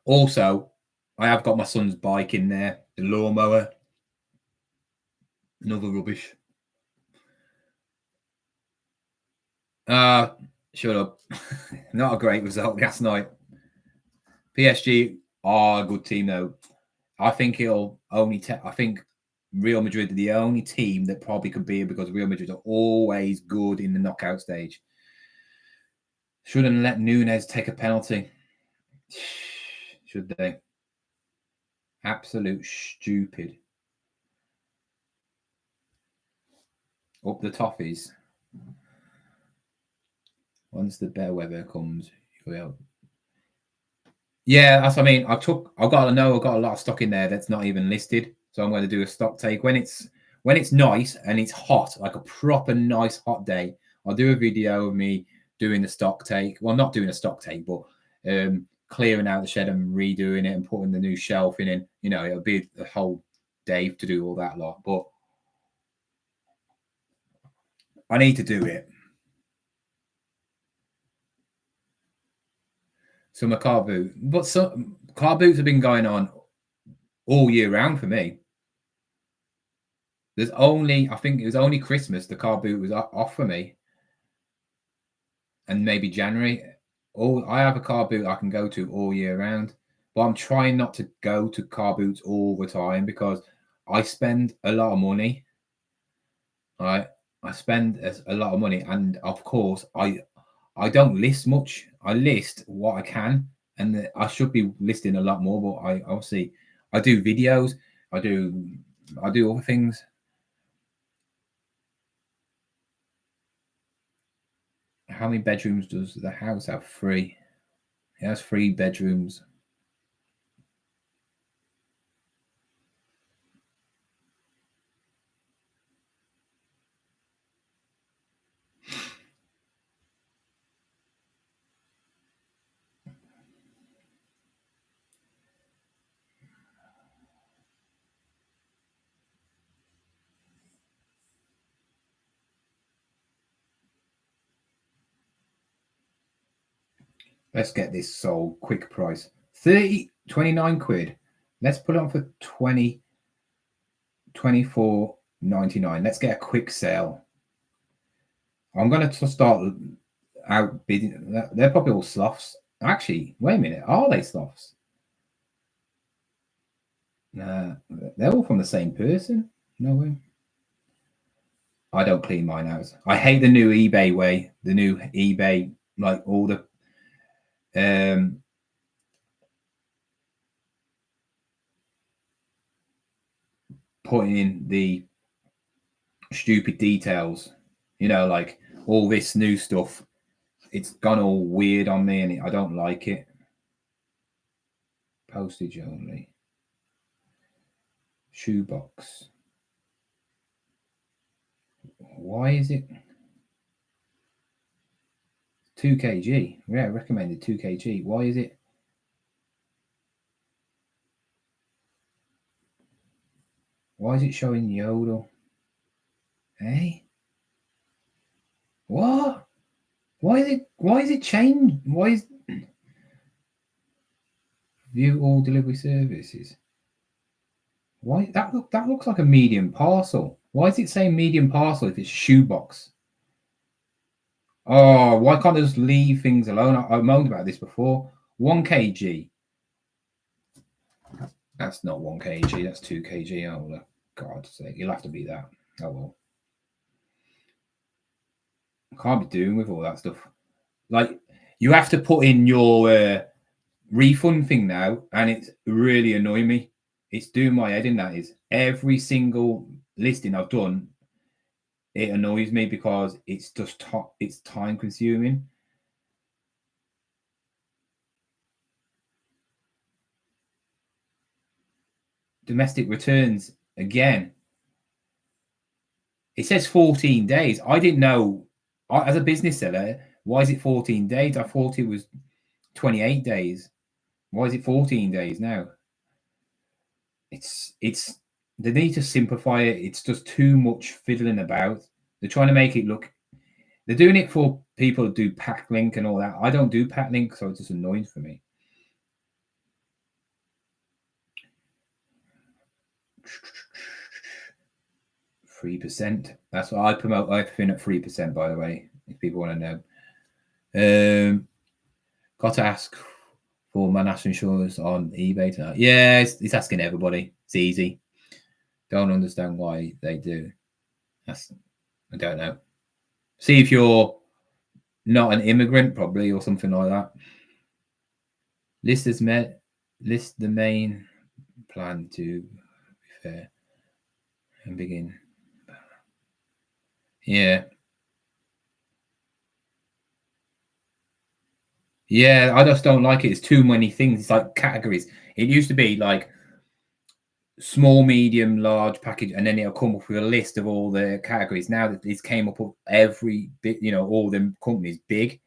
Also, I have got my son's bike in there, the lawnmower, another rubbish. Shut up. Not a great result last night. PSG are a good team though. I think it'll only I think Real Madrid are the only team that probably could be, because Real Madrid are always good in the knockout stage. Shouldn't let Nunez take a penalty. Should they? Absolute stupid. Up the toffees. Once the better weather comes, you'll. Yeah, that's what I mean. I've got a lot of stock in there that's not even listed. So I'm going to do a stock take when it's nice and it's hot, like a proper nice hot day. I'll do a video of me doing the stock take. Well, not doing a stock take, but clearing out the shed and redoing it and putting the new shelving in. You know, it'll be the whole day to do all that lot. But I need to do it. Summer car boot, but some car boots have been going on all year round for me. There's only, I think it was only Christmas the car boot was off for me, and maybe January. I have a car boot I can go to all year round, but I'm trying not to go to car boots all the time because I spend a lot of money. Right, I spend a lot of money, and of course I don't list much. I list what I can, and I should be listing a lot more. But I obviously I do videos, I do other things. How many bedrooms does the house have? 3. It has 3 bedrooms. Let's get this sold. Quick price. 29 quid. Let's put it on for 24.99. Let's get a quick sale. I'm going to start outbidding. They're probably all sloths. Actually, wait a minute. Are they sloths? Nah, they're all from the same person. No way. I don't clean mine out. I hate the new eBay way. The new eBay, like all the putting in the stupid details, you know, like all this new stuff. It's gone all weird on me, and I don't like it. Postage only. Shoebox. Why is it 2 kg? Yeah, recommended 2 kg. Why is it? Why is it showing yodel? Hey? What? Why is it changed? Why is view all delivery services? Why that looks like a medium parcel. Why is it saying medium parcel if it's shoebox? Oh, why can't they just leave things alone? I moaned about this before. 1 kg. That's not 1 kg, that's 2 kg. Oh, God's sake, you'll have to be that. Oh well. I can't be doing with all that stuff. Like, you have to put in your refund thing now, and it's really annoying me. It's doing my head in. That is every single listing I've done. It annoys me because it's just it's time consuming. Domestic returns again. It says 14 days. I didn't know. As a business seller, why is it 14 days? I thought it was 28 days. Why is it 14 days now? It's they need to simplify it. It's just too much fiddling about. They're trying to make it look. They're doing it for people who do pack link and all that. I don't do pack link, so it's just annoying for me. 3%. That's what I promote everything at 3%, by the way, if people want to know. Got to ask for my national insurance on eBay tonight. Yeah, it's asking everybody. It's easy. Don't understand why they do. I don't know. See if you're not an immigrant, probably, or something like that. List the main plan to be fair and begin. Yeah. Yeah, I just don't like it. It's too many things. It's like categories. It used to be like small, medium, large package, and then it'll come up with a list of all the categories. Now that this came up with every bit, you know, all the companies big.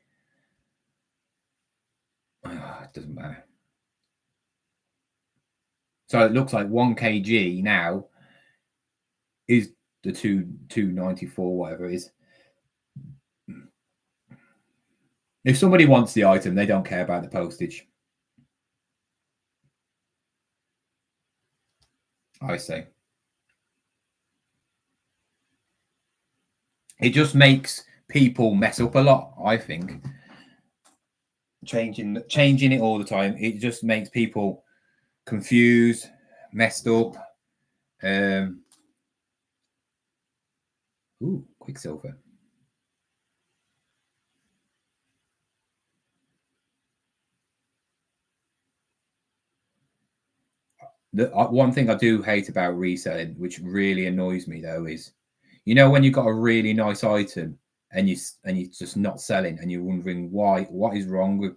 It doesn't matter. So it looks like 1 kg now is the 294, whatever it is. If somebody wants the item, they don't care about the postage. I say. It just makes people mess up a lot, I think. Changing it all the time. It just makes people confused, messed up. Ooh, Quicksilver. The one thing I do hate about reselling, which really annoys me though, is, you know, when you've got a really nice item and you're just not selling, and you're wondering why. What is wrong with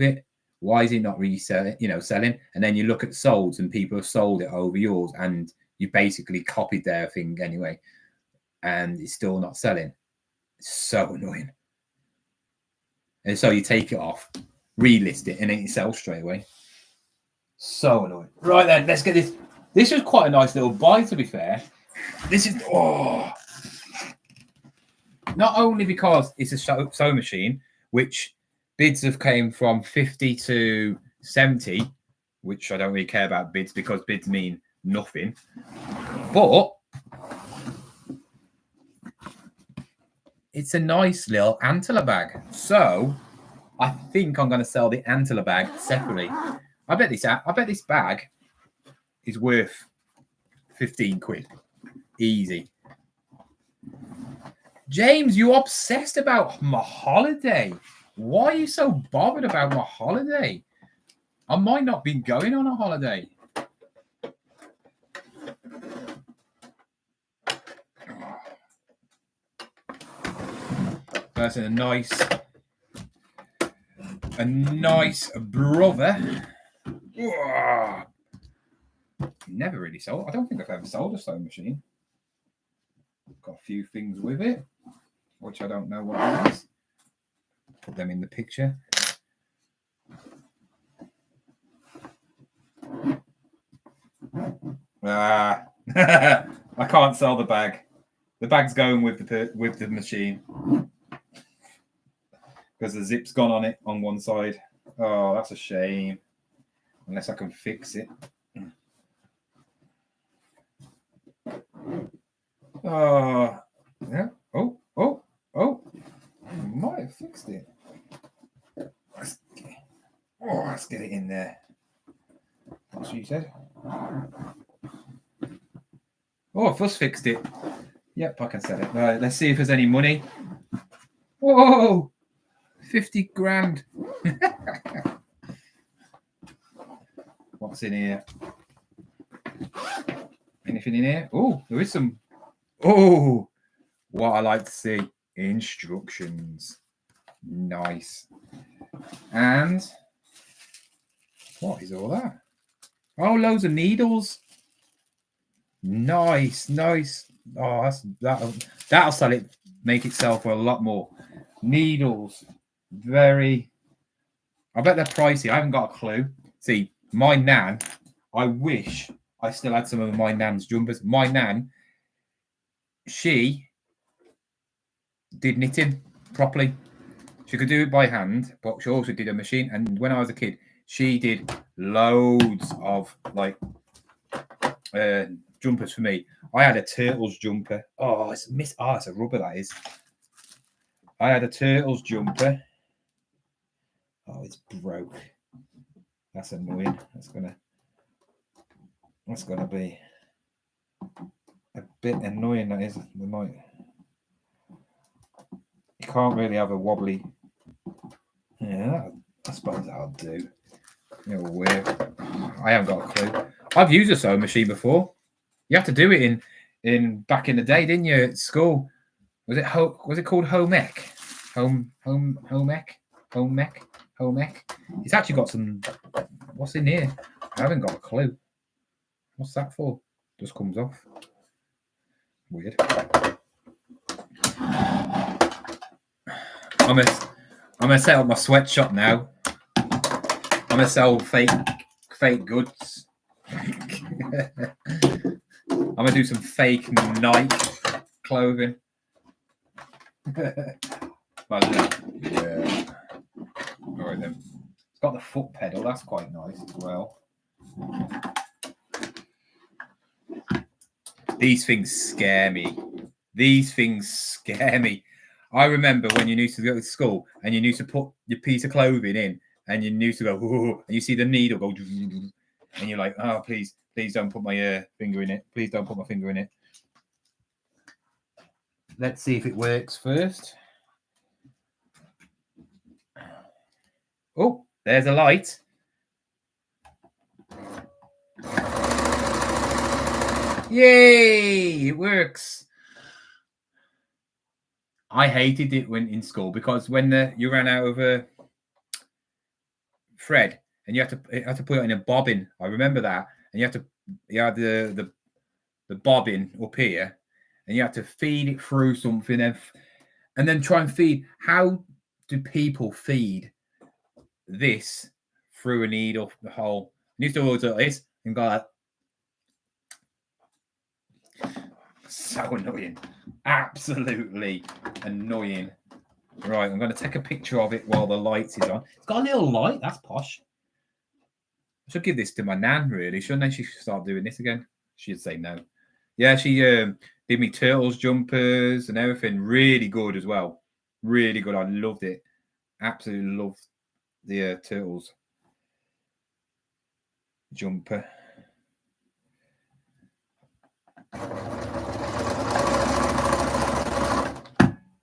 it? Why is it not reselling? You know, selling, and then you look at solds and people have sold it over yours, and you basically copied their thing anyway, and it's still not selling. It's so annoying. And so you take it off, relist it, and then you sell straight away. So annoying. Right then, let's get this. This was quite a nice little buy, to be fair. This is not only because it's a sewing machine, which bids have came from 50 to 70, which I don't really care about bids because bids mean nothing. But it's a nice little Antler bag. So I think I'm going to sell the Antler bag separately. I bet this bag is worth 15 quid. Easy. James, you're obsessed about my holiday. Why are you so bothered about my holiday? I might not be going on a holiday. That's a nice brother. Whoa. Never really sold. I don't think I've ever sold a sewing machine. Got a few things with it, which I don't know what it is. Put them in the picture. I can't sell the bag. The bag's going with the machine because the zip's gone on it on one side. Oh, that's a shame. Unless I can fix it. Oh, yeah. Oh. Might have fixed it. Let's get it in there. That's what you said. Oh, I've just fixed it. Yep, I can sell it. Right, let's see if there's any money. Whoa! 50 grand. What's in here? Anything in here? Oh, there is some. Oh, what I like to see. Instructions. Nice. And what is all that? Oh, loads of needles. Nice. Oh, that'll sell it. Make it sell for a lot more. Needles. Very. I bet they're pricey. I haven't got a clue. See, my nan. I wish I still had some of my nan's jumpers. My nan. She did knitting properly. She could do it by hand, but she also did a machine. And when I was a kid, she did loads of jumpers for me. I had a Turtles jumper. Oh, it's a rubber, that is. I had a Turtles jumper. Oh, it's broke. That's annoying. That's gonna be a bit annoying. That is. You can't really have a wobbly. Yeah, I suppose that'll do. It'll work. I haven't got a clue. I've used a sewing machine before. You have to do it in back in the day, didn't you? At school. Was it called home ec? Home ec. It's actually got some. What's in here? I haven't got a clue. What's that for? Just comes off. Weird. I'm gonna set up my sweatshop now. I'm gonna sell fake goods. I'm gonna do some fake Nike clothing. But yeah. All right then. It's got the foot pedal. That's quite nice as well. These things scare me. I remember when you used to go to school and you used to put your piece of clothing in and you used to go, and you see the needle go, and you're like, oh, please don't put my finger in it. Please don't put my finger in it. Let's see if it works first. Oh, there's a light. Yay, it works. I hated it when in school because when you ran out of thread and you had to put it in a bobbin. I remember that, and you had the bobbin up here, and you had to feed it through something, and then try and feed. How do people feed this through a needle hole? You used to always do this and go like. So annoying. Absolutely annoying. Right, I'm going to take a picture of it while the light is on. It's got a little light. That's posh. I should give this to my nan, really. Shouldn't I? She should start doing this again. She'd say no. Yeah, she did me Turtles jumpers and everything. Really good as well. Really good. I loved it. Absolutely loved the Turtles jumper.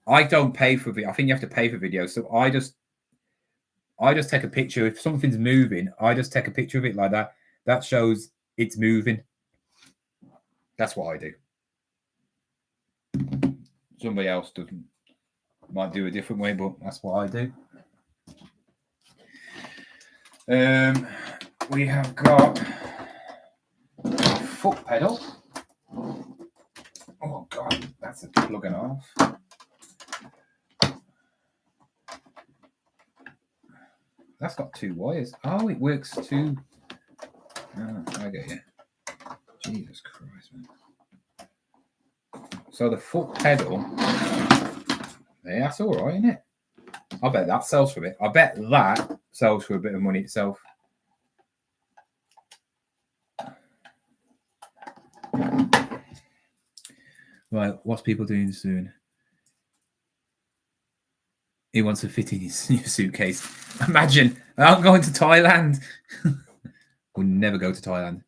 I don't pay for it. I think you have to pay for videos. So I just take a picture. If something's moving, I just take a picture of it like that. That shows it's moving. That's what I do. Somebody else doesn't. Might do a different way, but that's what I do. We have got a foot pedal. Oh God, that's a plug and off. That's got 2 wires. Oh, it works too. Oh, I get you. Jesus Christ, man. So the foot pedal, yeah, that's all right, isn't it? I bet that sells for a bit. I bet that sells for a bit of money itself. Right, what's people doing soon? He wants to fit in his new suitcase. Imagine, I'm going to Thailand. We'll never go to Thailand.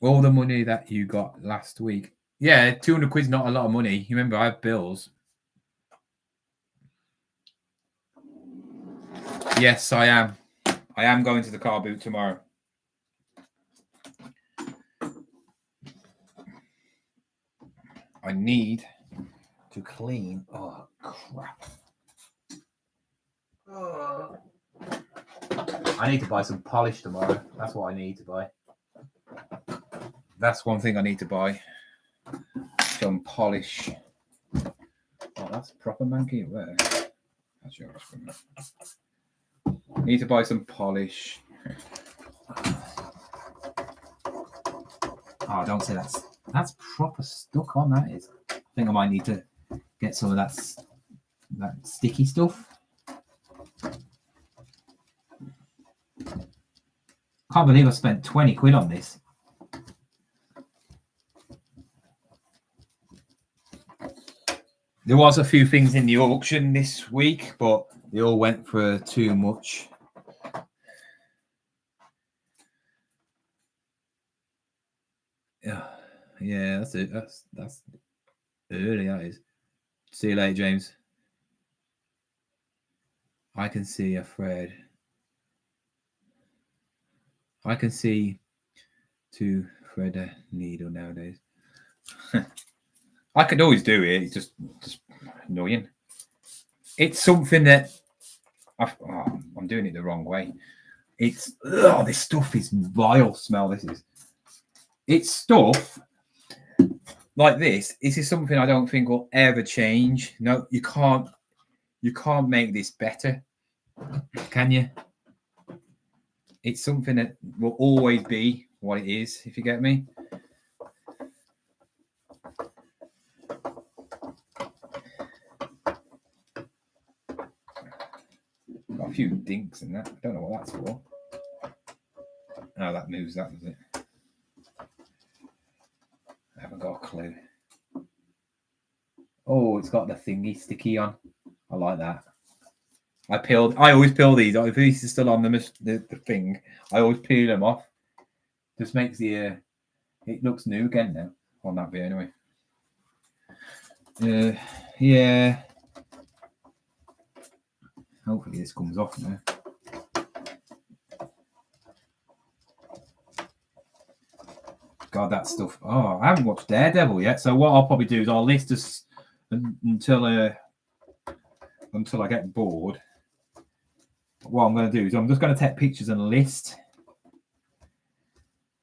All the money that you got last week. Yeah, 200 quid's not a lot of money. You remember, I have bills. Yes, I am. I am going to the car boot tomorrow. I need to clean. Oh, crap. Oh. I need to buy some polish tomorrow. That's what I need to buy. That's one thing I need to buy. Some polish. Oh, that's proper manky there. That's yours. Need to buy some polish. Oh, don't say that's proper stuck on. That is. I think I might need to get some of that sticky stuff. Can't believe I spent 20 quid on this. There was a few things in the auction this week, but they all went for too much. Yeah, that's it. That's early, that is. See you later, James. I can see a thread. I can see to thread a needle nowadays. I could always do it. It's just annoying. It's something that I'm doing it the wrong way. This stuff is vile. Smell this is. It's stuff like this. This is something I don't think will ever change. No, you can't make this better, can you? It's something that will always be what it is, if you get me. Got a few dinks in that. I don't know what that's for. Oh, that moves that, does it? I haven't got a clue. Oh, it's got the thingy sticky on. I like that. I always peel these. If these are still on the thing, I always peel them off. Just makes the it looks new again now on that bit anyway. Yeah. Hopefully this comes off now. God, that stuff. Oh, I haven't watched Daredevil yet. So what I'll probably do is I'll list this until I get bored. What I'm going to do is I'm just going to take pictures and list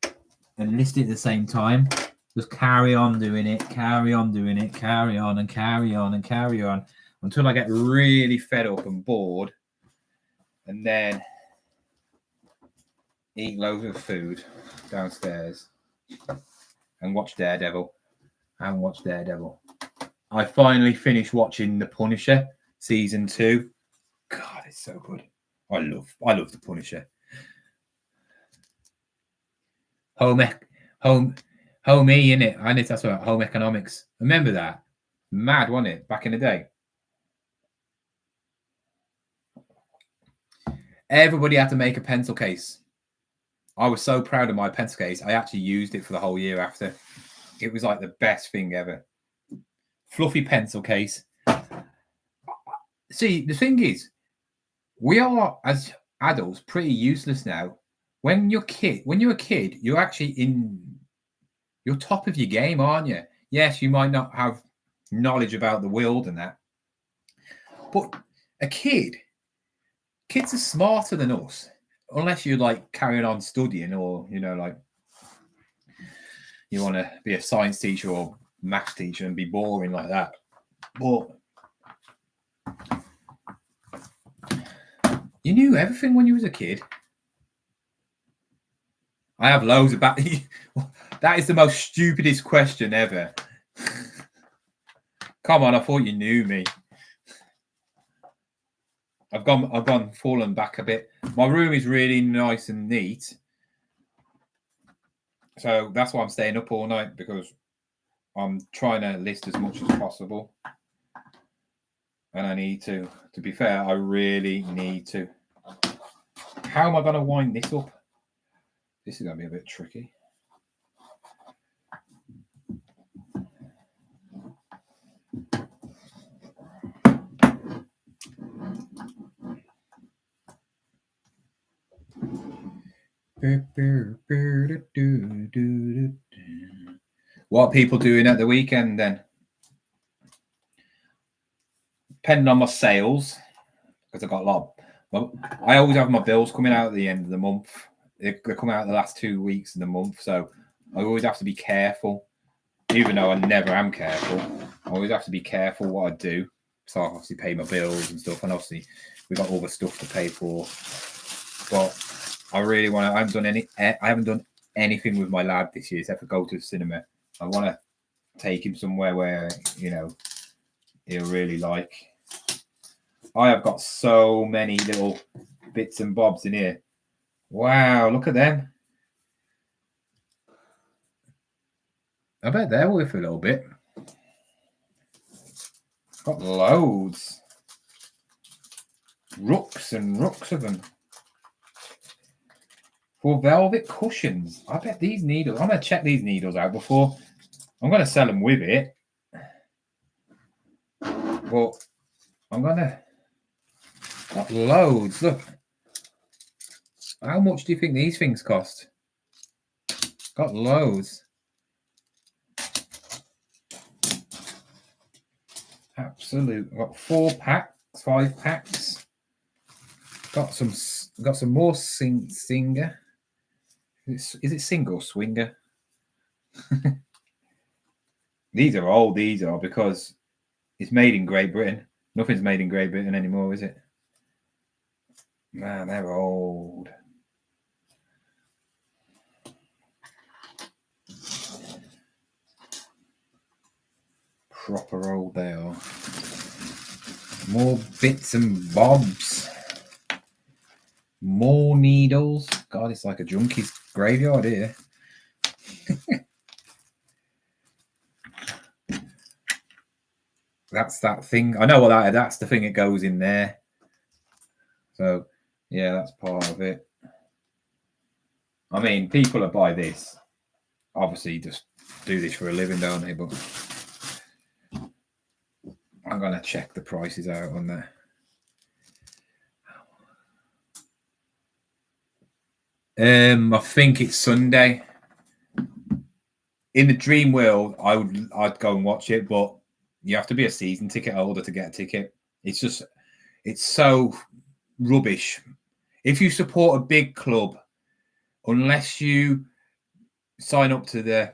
it at the same time. Just carry on doing it, carry on doing it, carry on and carry on and carry on until I get really fed up and bored, and then eat loads of food downstairs and watch Daredevil. I haven't watched Daredevil. I finally finished watching The Punisher season 2. God, it's so good. I love The Punisher. Home, innit? I need to talk about home economics. Remember that? Mad, wasn't it? Back in the day. Everybody had to make a pencil case. I was so proud of my pencil case. I actually used it for the whole year after. It was like the best thing ever. Fluffy pencil case. See, the thing is, we are as adults pretty useless now. When you're a kid, you're actually you're top of your game, aren't you? Yes, you might not have knowledge about the world and that, But a kids are smarter than us, unless you're like carrying on studying, or like you want to be a science teacher or math teacher and be boring like that. But you knew everything when you was a kid. I have loads about that is the most stupidest question ever. Come on, I thought you knew me. I've fallen back a bit. My room is really nice and neat. So that's why I'm staying up all night, because I'm trying to list as much as possible. And I need to be fair, I really need to. How am I going to wind this up? This is going to be a bit tricky. What are people doing at the weekend then? Depending on my sales, because I've got a lot. I always have my bills coming out at the end of the month. They come out the last 2 weeks of the month, so I always have to be careful. Even though I never am careful, I always have to be careful what I do. So I obviously pay my bills and stuff, and obviously we've got all the stuff to pay for. But I really want to. I haven't done anything with my lad this year except for go to the cinema. I want to take him somewhere where he'll really like. I have got so many little bits and bobs in here. Wow, look at them. I bet they're worth a little bit. Got loads. Rooks and rooks of them. For velvet cushions. I bet these needles. I'm going to check these needles out before. I'm going to sell them with it. But I'm going to. Got loads. Look. How much do you think these things cost? Got loads. Absolute. Got 4 packs, 5 packs. Got some more Singer. Is it single swinger? These are old. These are, because it's made in Great Britain. Nothing's made in Great Britain anymore, is it? Man, they're old. Proper old they are. More bits and bobs. More needles. God, it's like a junkie's graveyard here. That's that thing. I know what that's the thing that goes in there. So, yeah, that's part of it. I mean, people that buy this obviously just do this for a living, don't they? But I'm going to check the prices out on there. I think it's Sunday. In the dream world, I'd go and watch it, but you have to be a season ticket holder to get a ticket. It's so rubbish. If you support a big club, unless you sign up to the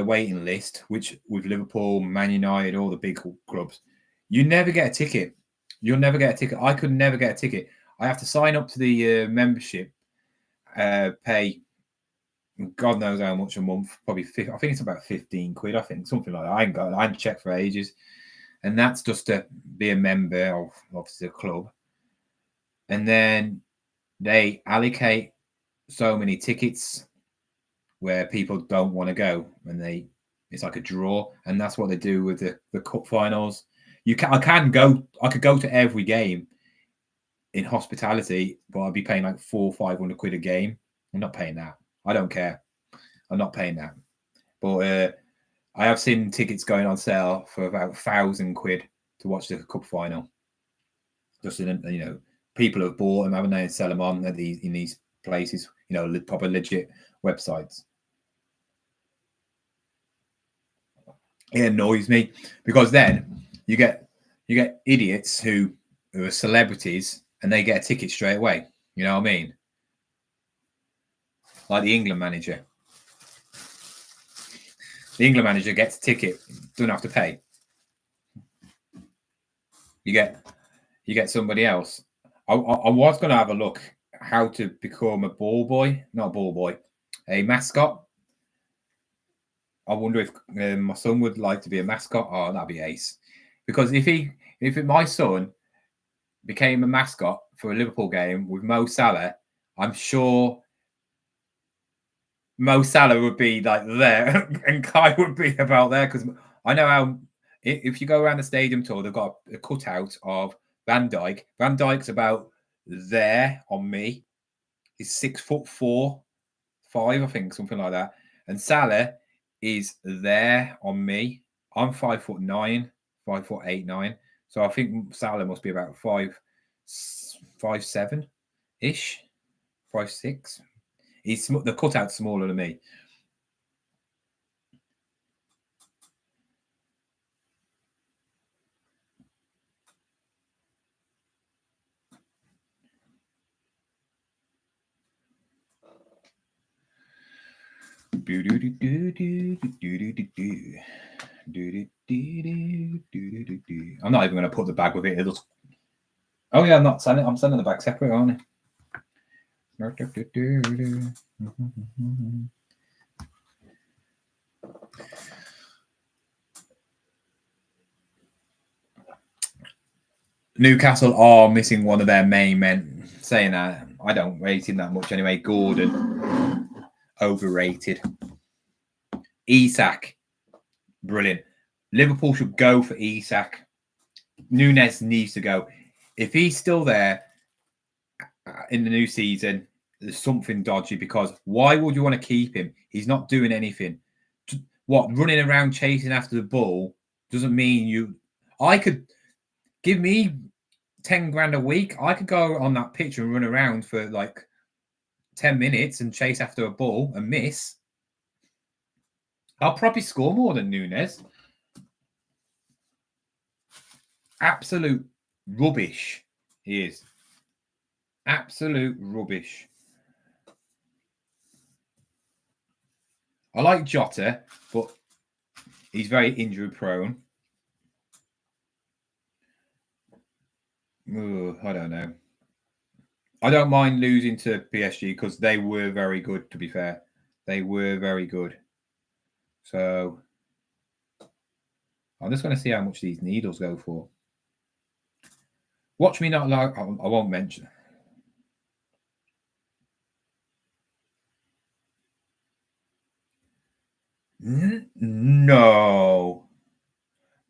waiting list, which with Liverpool, Man United, all the big clubs, you never get a ticket. You'll never get a ticket. I could never get a ticket. I have to sign up to the membership, pay God knows how much a month, probably I think it's about 15 quid, I think, something like that. I haven't checked for ages. And that's just to be a member of obviously the club. And then they allocate so many tickets where people don't want to go, and it's like a draw, and that's what they do with the cup finals. I could go to every game in hospitality, but I'd be paying like 400-500 quid a game. I'm not paying that. I don't care. I'm not paying that. But I have seen tickets going on sale for about 1,000 quid to watch the cup final. Just people have bought them, haven't they, and sell them on in these places, proper legit websites. It annoys me because then you get You get idiots who are celebrities and they get a ticket straight away. You know what I mean? Like the England manager. The England manager gets a ticket, doesn't have to pay. You get somebody else. I was going to have a look how to become a a mascot. I wonder if my son would like to be a mascot. Oh, that'd be ace. Because if my son became a mascot for a Liverpool game with Mo Salah, I'm sure Mo Salah would be like there and Kai would be about there, because I know how, if you go around the stadium tour, they've got a cutout of Van Dijk. Van Dijk's about there on me. He's 6'4", 5, I think, something like that. And Salah is there on me. I'm 5'9", 5'8", 9. So I think Salah must be about 5'7" ish, 5'6". The cutout's smaller than me. I'm not even going to put the bag with it. Oh yeah, I'm not selling. I'm selling the bag separate, aren't I? Newcastle are missing one of their main men. Saying that, I don't rate him that much anyway. Gordon, overrated. Isak, brilliant. Liverpool should go for Isak. Nunes needs to go. If he's still there in the new season, there's something dodgy, because why would you want to keep him? He's not doing anything. What, running around chasing after the ball doesn't mean you... I could... Give me 10 grand a week. I could go on that pitch and run around for like 10 minutes and chase after a ball and miss. I'll probably score more than Nunes. Absolute rubbish he is. Absolute rubbish. I like Jota, but he's very injury prone. I don't know. I don't mind losing to PSG because they were very good, to be fair. They were very good. So I'm just going to see how much these needles go for. Watch me not like... I won't mention. No.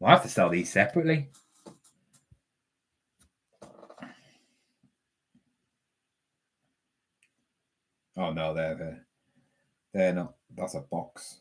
I have to sell these separately. Oh no, they're not. That's a box.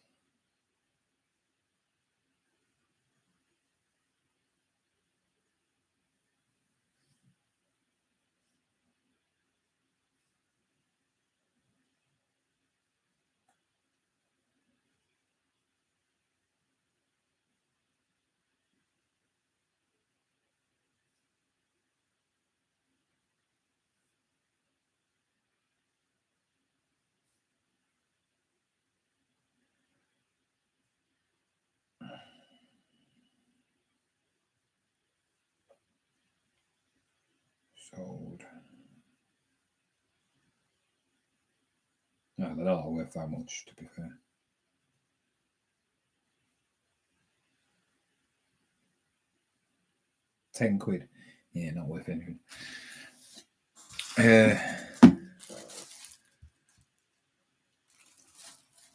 Sold. No, they're not worth that much, to be fair. £10. Yeah, not worth anything.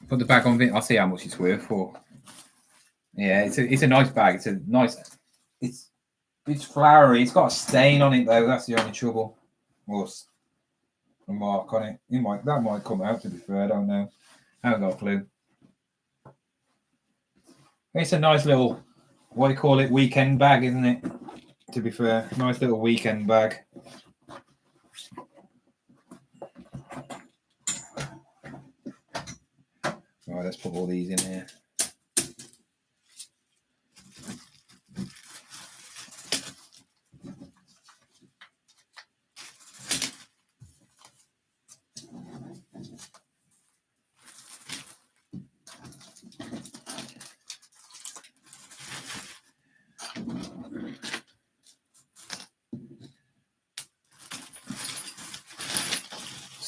Put the bag on. I'll see how much it's worth for. Yeah, it's a nice bag. It's a nice. It's flowery. It's got a stain on it though. That's the only trouble. Or a mark on it. That might come out, to be fair. I don't know. I haven't got a clue. It's a nice little, what do you call it, weekend bag, isn't it? To be fair, nice little weekend bag. All right, let's put all these in here.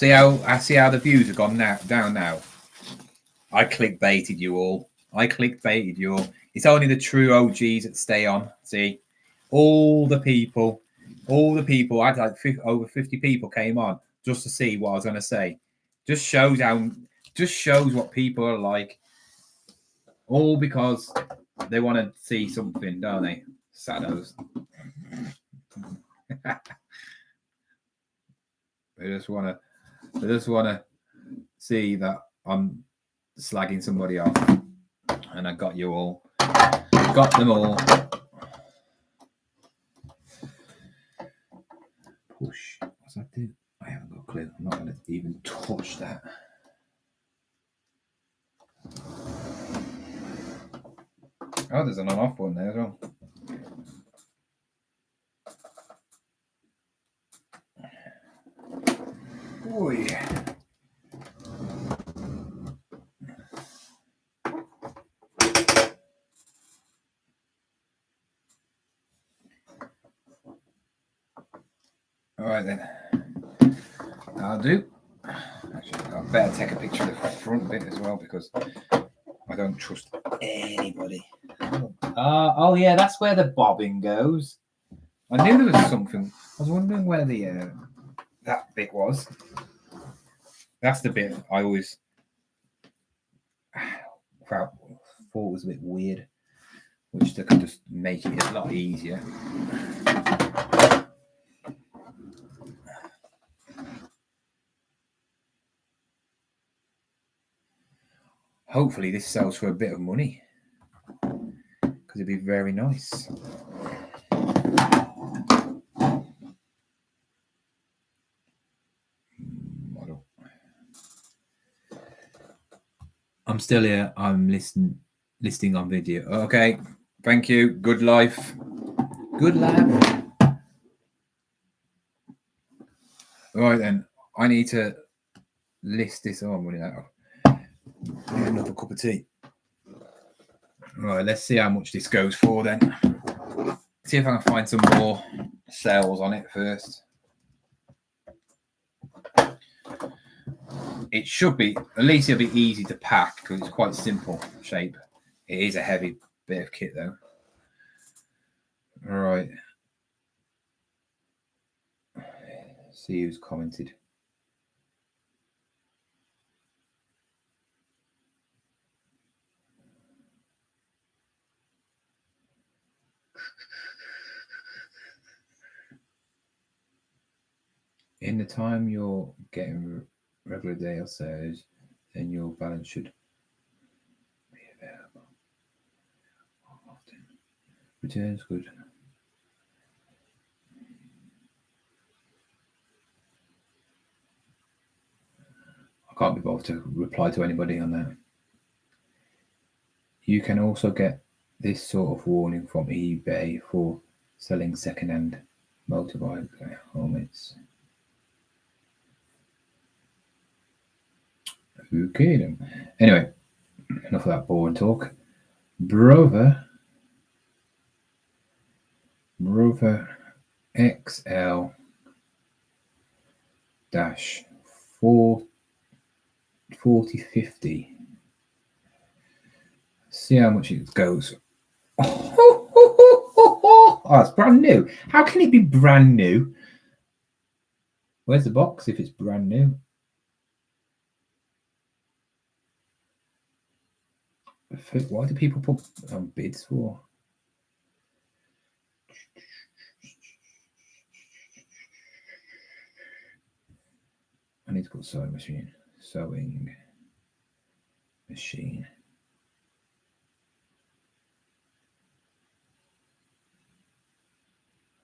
See how the views have gone down now. I clickbaited you all. It's only the true OGs that stay on. See, all the people. I had like over 50 people came on just to see what I was going to say. Just shows what people are like. All because they want to see something, don't they? Saddos. They just want to see that I'm slagging somebody off, and I got you all. Got them all. Push. What's that do? I haven't got a clue. I'm not going to even touch that. Oh, there's an on-off one there as well. Oh yeah. All right then. I'll do. Actually, I better take a picture of the front bit as well because I don't trust anybody. Oh yeah, that's where the bobbin goes. I knew there was something. I was wondering where the that bit was. That's the bit I always thought was a bit weird, which they could just make it a lot easier. Hopefully this sells for a bit of money because it'd be very nice. I'm still here. I'm listing on video. Okay. Thank you. Good life. Good life. All right then. I need to list this. Oh, I'm running out. I need another cup of tea. All right. Let's see how much this goes for then. See if I can find some more sales on it first. It should be, at least it'll be easy to pack because it's quite simple shape. It is a heavy bit of kit though. All right. See who's commented. In the time you're getting regular day or sales, then your balance should be available. Often. Returns good. I can't be bothered to reply to anybody on that. You can also get this sort of warning from eBay for selling second-hand motorbike helmets. Okay then. Anyway, enough of that boring talk. Brother XL dash 4050. See how much it goes. Oh, it's brand new. How can it be brand new? Where's the box if it's brand new? Why do people put bids for? I need to put sewing machine.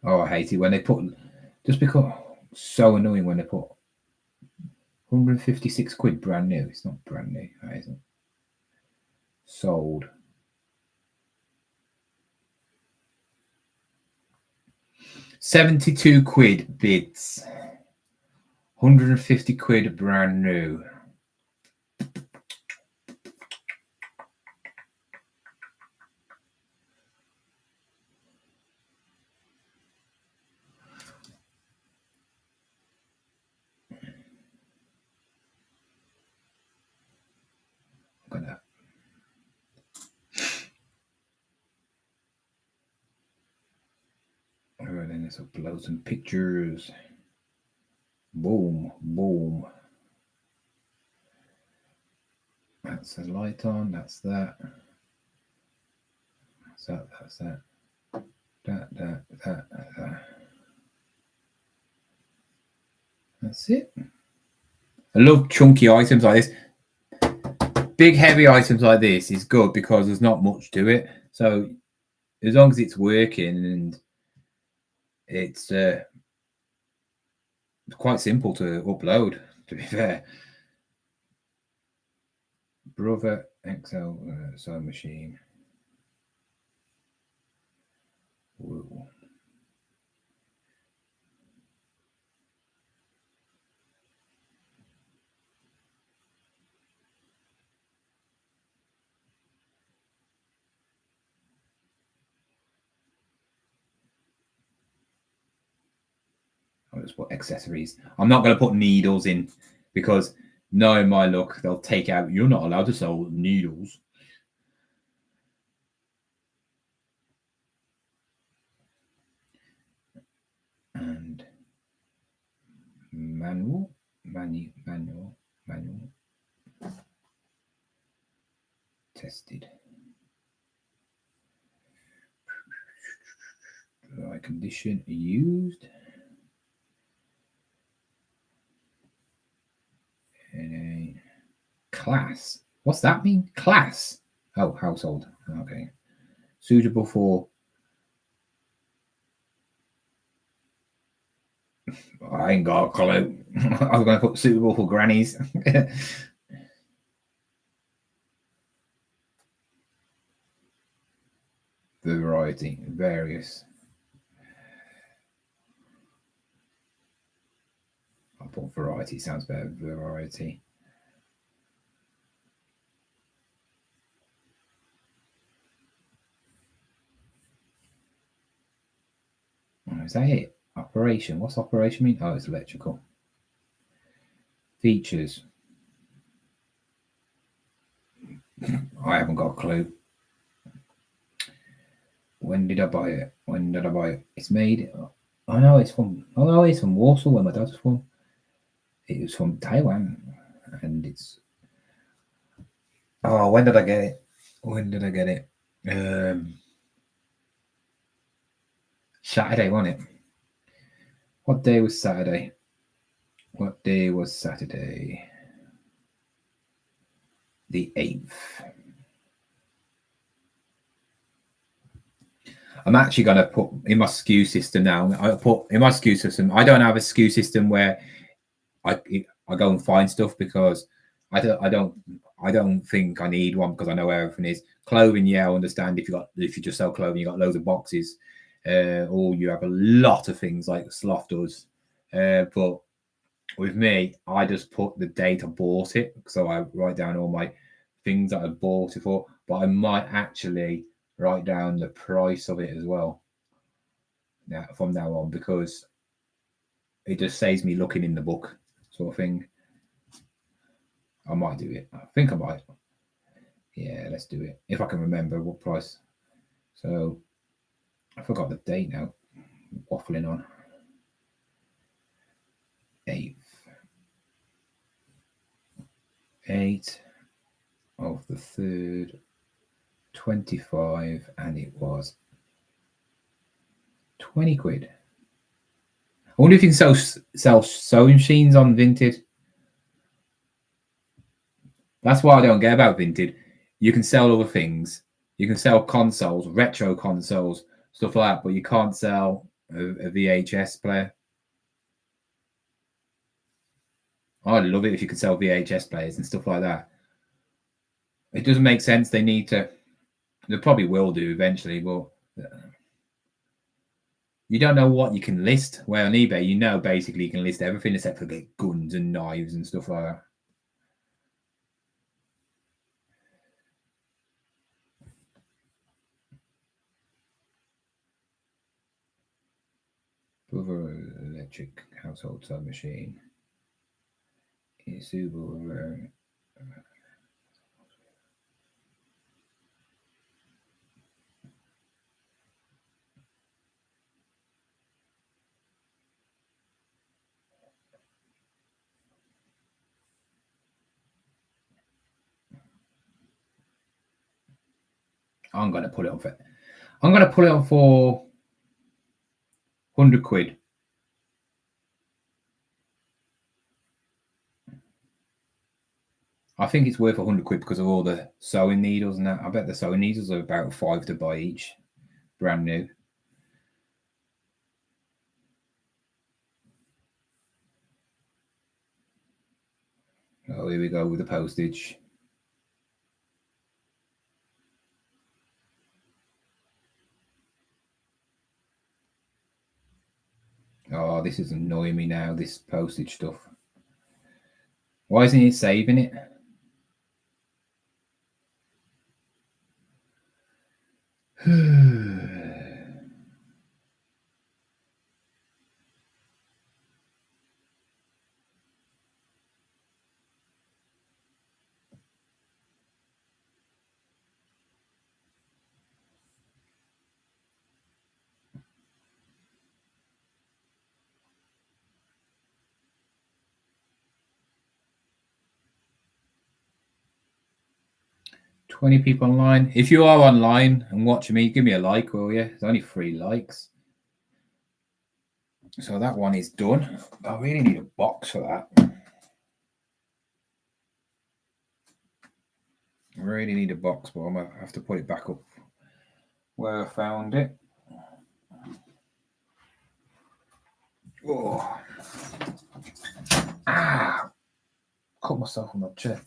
Oh, I hate it when they put, just because, so annoying when they put 156 quid brand new. It's not brand new, that isn't. Sold. £72 bids. 150 quid brand new. Let's upload some pictures. Boom, boom. That's the light on. That's that. That's that. That's that. That. That's it. I love chunky items like this. Big, heavy items like this is good because there's not much to it. So as long as it's working and it's quite simple to upload, to be fair. Brother XL sewing machine. Whoa. I'll just put accessories. I'm not going to put needles in because knowing my luck, they'll take out. You're not allowed to sell needles. And manual. Tested. Dry condition used. And a class. What's that mean? Class. Oh, household. Okay. Suitable for. I ain't got a clue. I was going to put suitable for grannies. Variety, various. I'll put variety, sounds better. Variety. Oh, is that it? Operation. What's operation mean? Oh, it's electrical. Features. I haven't got a clue. When did I buy it? When did I buy it? It's made. I know it's from. Oh, it's from Warsaw, where my dad's from. It was from Taiwan, and it's. Oh, when did I get it? When did I get it? Saturday, wasn't it? What day was Saturday? What day was Saturday? The 8th. I'm actually going to put in my SKU system now. I put in my SKU system. I don't have a SKU system where I go and find stuff because I don't think I need one because I know where everything is. Clothing, yeah, I understand if you just sell clothing, you got loads of boxes, or you have a lot of things like Sloth does. But with me, I just put the date I bought it, so I write down all my things that I bought it for. But I might actually write down the price of it as well. Now from now on, because it just saves me looking in the book, sort of thing. I might do it. I think I might. Yeah, let's do it. If I can remember what price. So I forgot the date now. Waffling on. 8th of the 3rd, 25, and it was 20 quid. I wonder if you can sell sewing machines on Vinted. That's what I don't get about Vinted. You can sell other things. You can sell consoles, retro consoles, stuff like that, but you can't sell a VHS player. I'd love it if you could sell VHS players and stuff like that. It doesn't make sense. They probably will do eventually, but you don't know what you can list. Where on eBay, basically you can list everything except for like guns and knives and stuff like that. Brother electric household sewing machine. Subaru. I'm going to put it on for 100 quid. I think it's worth 100 quid because of all the sewing needles and that. I bet the sewing needles are about £5 to buy each, brand new. Oh, here we go with the postage. Oh, this is annoying me now, this postage stuff. Why isn't it saving it? $20 people online. If you are online and watching me, give me a like, will you? There's only 3 likes. So that one is done. I really need a box for that. I really need a box, but I'm going to have to put it back up where I found it. Oh. Ah. Cut myself on my chair.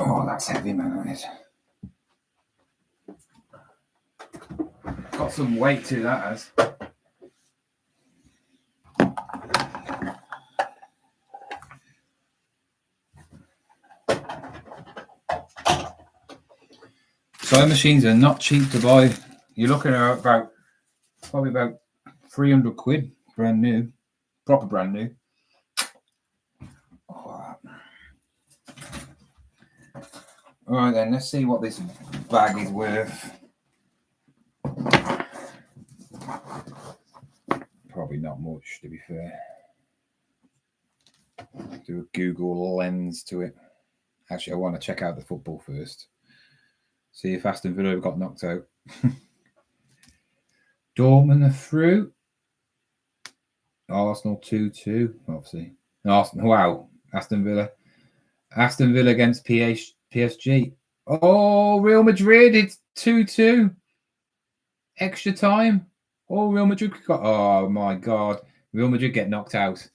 Oh, that's heavy, man, that is. Got some weight to that has. Sewing machines are not cheap to buy. You're looking at probably about 300 quid, brand new, proper brand new. Oh. All right then, let's see what this bag is worth. Probably not much, to be fair. Do a Google lens to it. Actually, I want to check out the football first. See if Aston Villa got knocked out. Dortmund are through. Arsenal 2-2, obviously. Arsenal, wow. Aston Villa against PSG. Oh, Real Madrid, it's 2-2. Extra time. Oh, Real Madrid got. Oh my God, Real Madrid get knocked out.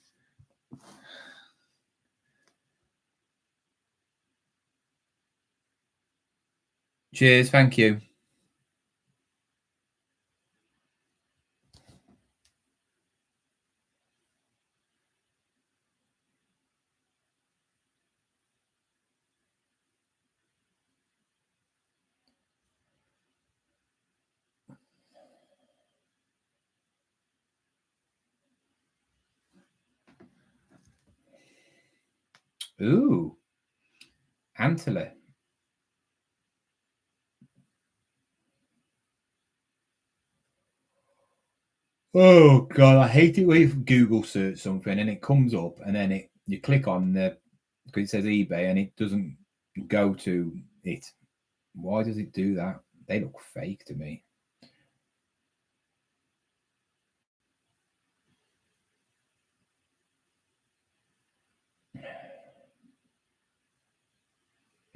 Cheers, thank you. Ooh, Antler. Oh God, I hate it when you Google search something and it comes up and then you click on because it says eBay and it doesn't go to it. Why does it do that? They look fake to me.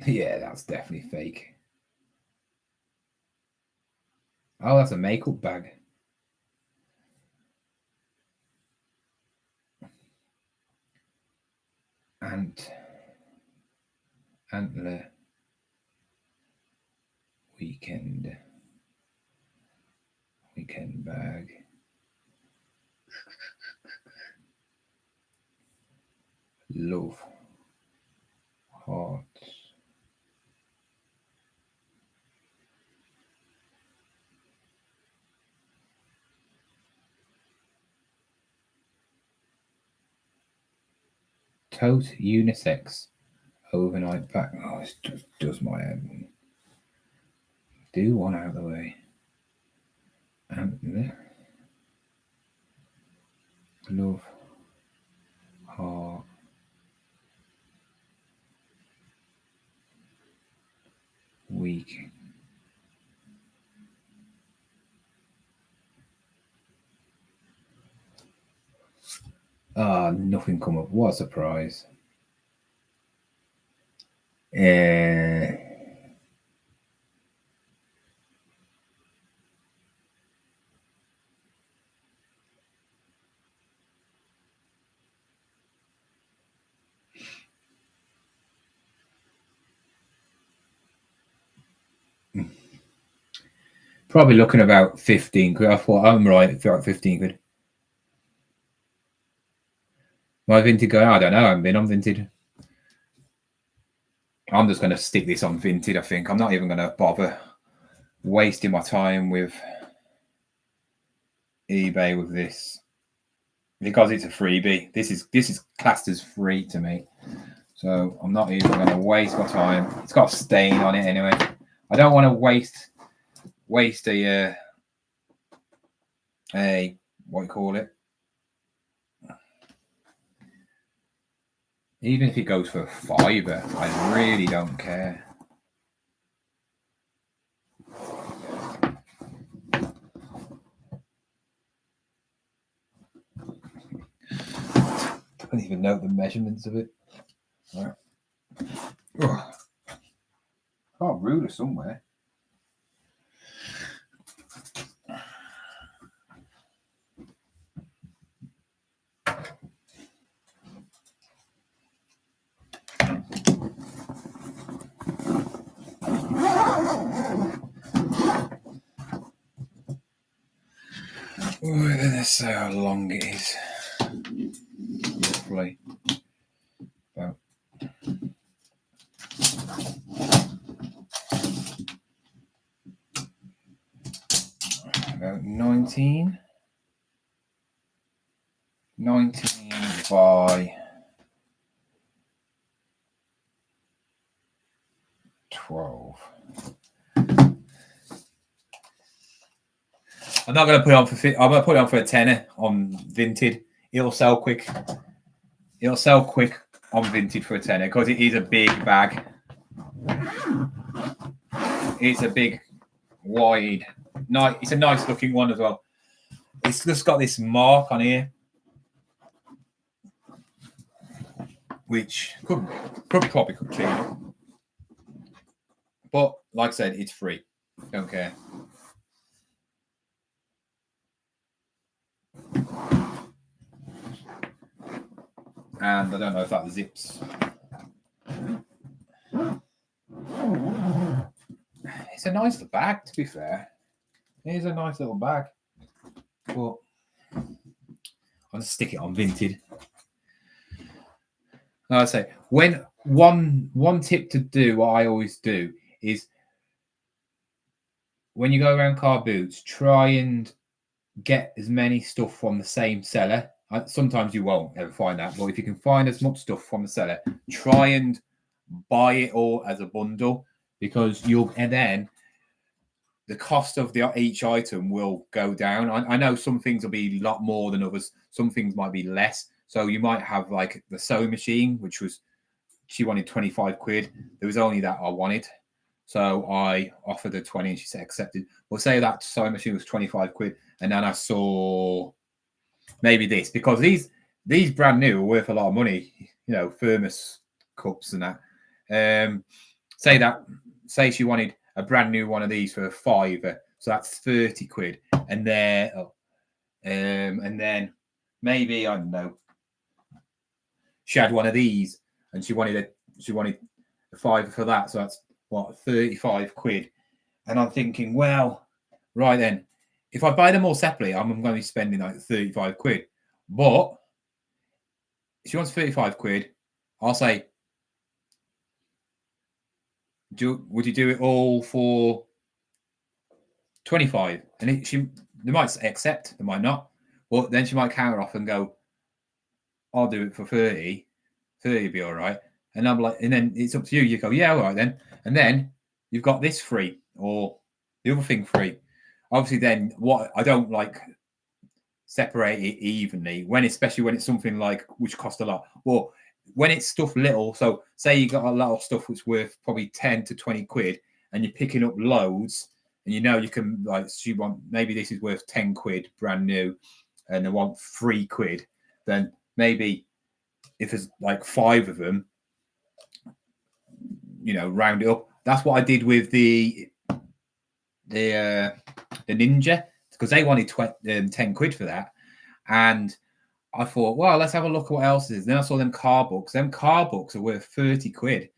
Yeah, that's definitely fake. Oh, that's a makeup bag. Antler weekend bag. Love hearts. Tote unisex overnight pack. Oh, this just does my head. Do one out of the way. And love heart. week. Nothing come up. What a surprise. Probably looking about 15 quid. I thought I'm right. It's about 15 quid. My Vinted going, I don't know. I haven't been on Vinted. I'm just going to stick this on Vinted, I think. I'm not even going to bother wasting my time with eBay with this because it's a freebie. This is classed as free to me. So I'm not even going to waste my time. It's got a stain on it anyway. I don't want to waste a what do you call it? Even if it goes for £5, I really don't care. I don't even know the measurements of it. Right. Oh, got a ruler somewhere. Let's see how long it is. Roughly. About 19 by 12. I'm not going to put it on for. I'm going to put it on for a tenner on Vinted. It'll sell quick. It'll sell quick on Vinted for a tenner because it is a big bag. It's a big, wide. It's a nice looking one as well. It's just got this mark on here, which probably could clean it. But like I said, it's free. Don't care. And I don't know if that zips. It's a nice bag, to be fair. It is a nice little bag. But I'll just stick it on Vinted. Like I say, when one tip to do, what I always do is when you go around car boots, try and get as many stuff from the same seller. Sometimes you won't ever find that, but if you can find as much stuff from the seller, try and buy it all as a bundle because and then the cost of each item will go down. I know some things will be a lot more than others. Some things might be less. So you might have like the sewing machine, which she wanted 25 quid. There was only that I wanted. So I offered her 20 and she said accepted. We'll say that sewing machine was 25 quid. And then I saw maybe this, because these brand new are worth a lot of money, thermos cups and that. Say she wanted a brand new one of these for £5, so that's 30 quid. And then maybe, I don't know, she had one of these and she wanted a £5 for that, so that's what, 35 quid. And I'm thinking, well, right then, if I buy them all separately, I'm going to be spending like 35 quid. But if she wants 35 quid, I'll say, would you do it all for 25? And they might accept, they might not. Well, then she might counter off and go, I'll do it for 30. 30 would be all right. And I'm like, and then it's up to you. You go, yeah, all right then. And then you've got this free or the other thing free. Obviously, then what I don't like separate it evenly especially when it's something like which cost a lot. Well, when it's stuff little, so say you got a lot of stuff which worth probably 10 to 20 quid, and you're picking up loads, and you know you can, like, so you want, maybe this is worth 10 quid brand new, and they want 3 quid, then maybe if there's like 5 of them, you know, round it up. That's what I did with the Ninja, because they wanted 10 quid for that, and I thought, well, let's have a look at what else is. Then I saw them car books. Them car books are worth 30 quid.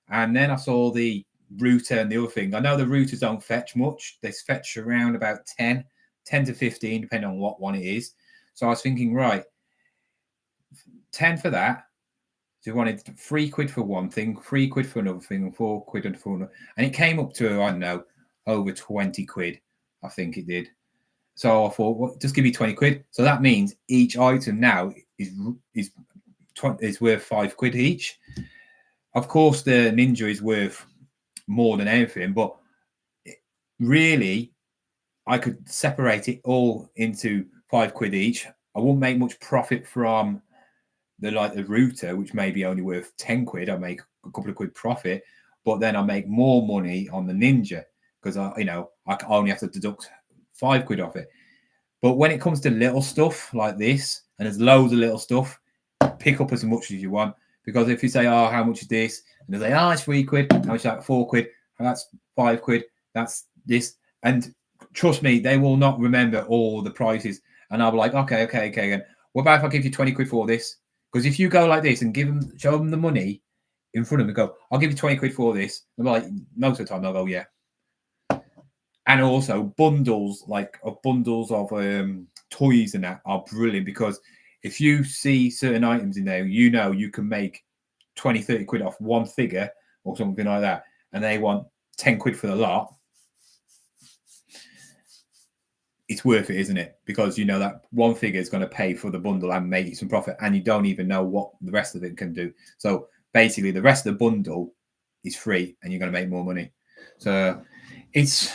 And then I saw the router and the other thing. I know the routers don't fetch much. They fetch around about 10 to 15, depending on what one it is. So I was thinking, right, 10 for that. So we wanted 3 quid for one thing, 3 quid for another thing, and 4 quid for another. And it came up to, I don't know, over 20 quid, I think it did. So I thought, well, just give me 20 quid. So that means each item now is worth 5 quid each. Of course, the Ninja is worth more than anything, but really, I could separate it all into 5 quid each. I wouldn't make much profit from the router, which may be only worth 10 quid. I make a couple of quid profit, but then I make more money on the Ninja because I only have to deduct 5 quid off it. But when it comes to little stuff like this, and there's loads of little stuff, pick up as much as you want. Because if you say, oh, how much is this? And they say, oh, it's 3 quid. How much is that? 4 quid. Oh, that's 5 quid. That's this. And trust me, they will not remember all the prices. And I'll be like, okay. Again. What about if I give you 20 quid for this? Because if you go like this and show them the money in front of them, go, I'll give you 20 quid for this. And like, most of the time they'll go, yeah. And also bundles of toys and that are brilliant, because if you see certain items in there, you know you can make 20, 30 quid off one figure or something like that, and they want 10 quid for the lot. It's worth it, isn't it? Because you know that one figure is going to pay for the bundle and make you some profit, and you don't even know what the rest of it can do. So basically, the rest of the bundle is free, and you're going to make more money. So it's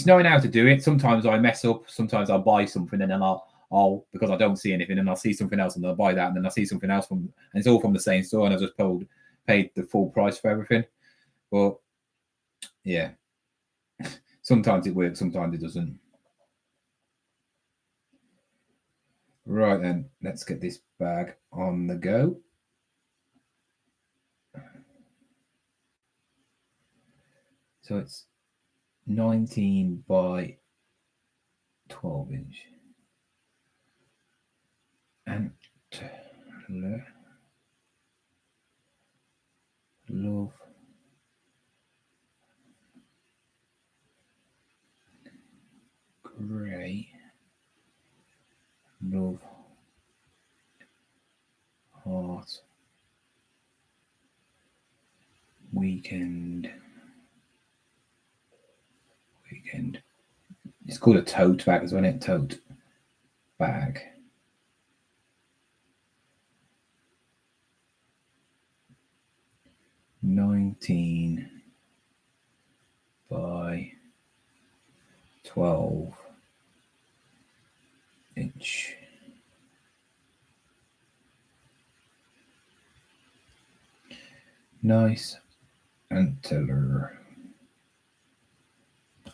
knowing how to do it. Sometimes I mess up. Sometimes I'll buy something and then I'll because I don't see anything, and I'll see something else and I'll buy that, and then I'll see something else and it's all from the same store, and I just paid the full price for everything. But yeah, sometimes it works, sometimes it doesn't. Right then, let's get this bag on the go. So it's 19 by 12 inch. And love grey, love heart, weekend. It's called a tote bag, isn't it? Tote bag. $19 by 12 inch. Nice. Enter.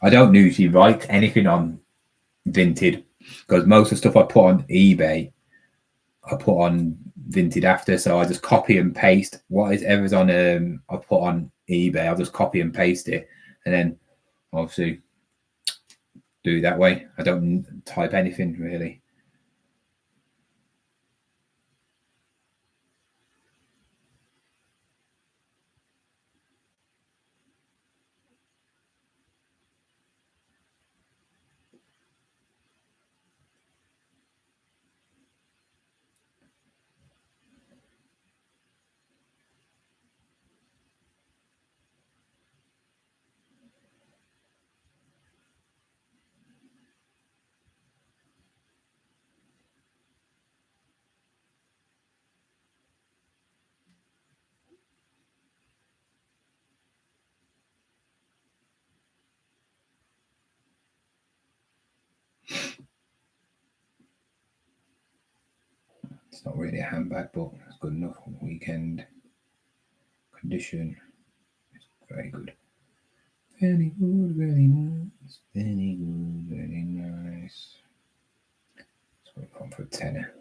I don't usually write anything on Vinted because most of the stuff I put on eBay, I put on Vinted after. So I just copy and paste whatever's on I put on eBay. I'll just copy and paste it, and then obviously do it that way. I don't type anything really. It's not really a handbag, but it's good enough. Weekend condition. It's very good. Very good, very nice. Very good, very nice. So we've gone for a tenner.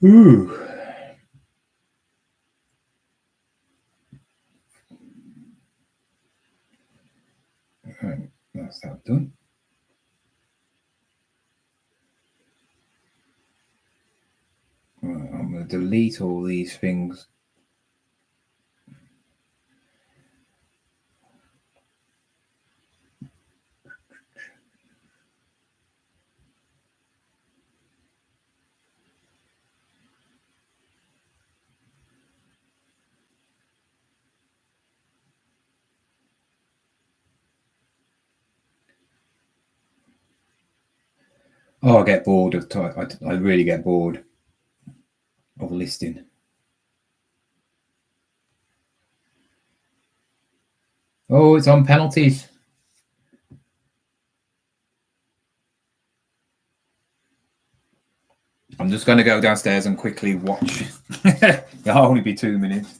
Ooh. Right, that's that done. Right, I'm going to delete all these things. Oh, I get bored of I really get bored of listing. Oh, it's on penalties. I'm just going to go downstairs and quickly watch. It'll only be 2 minutes.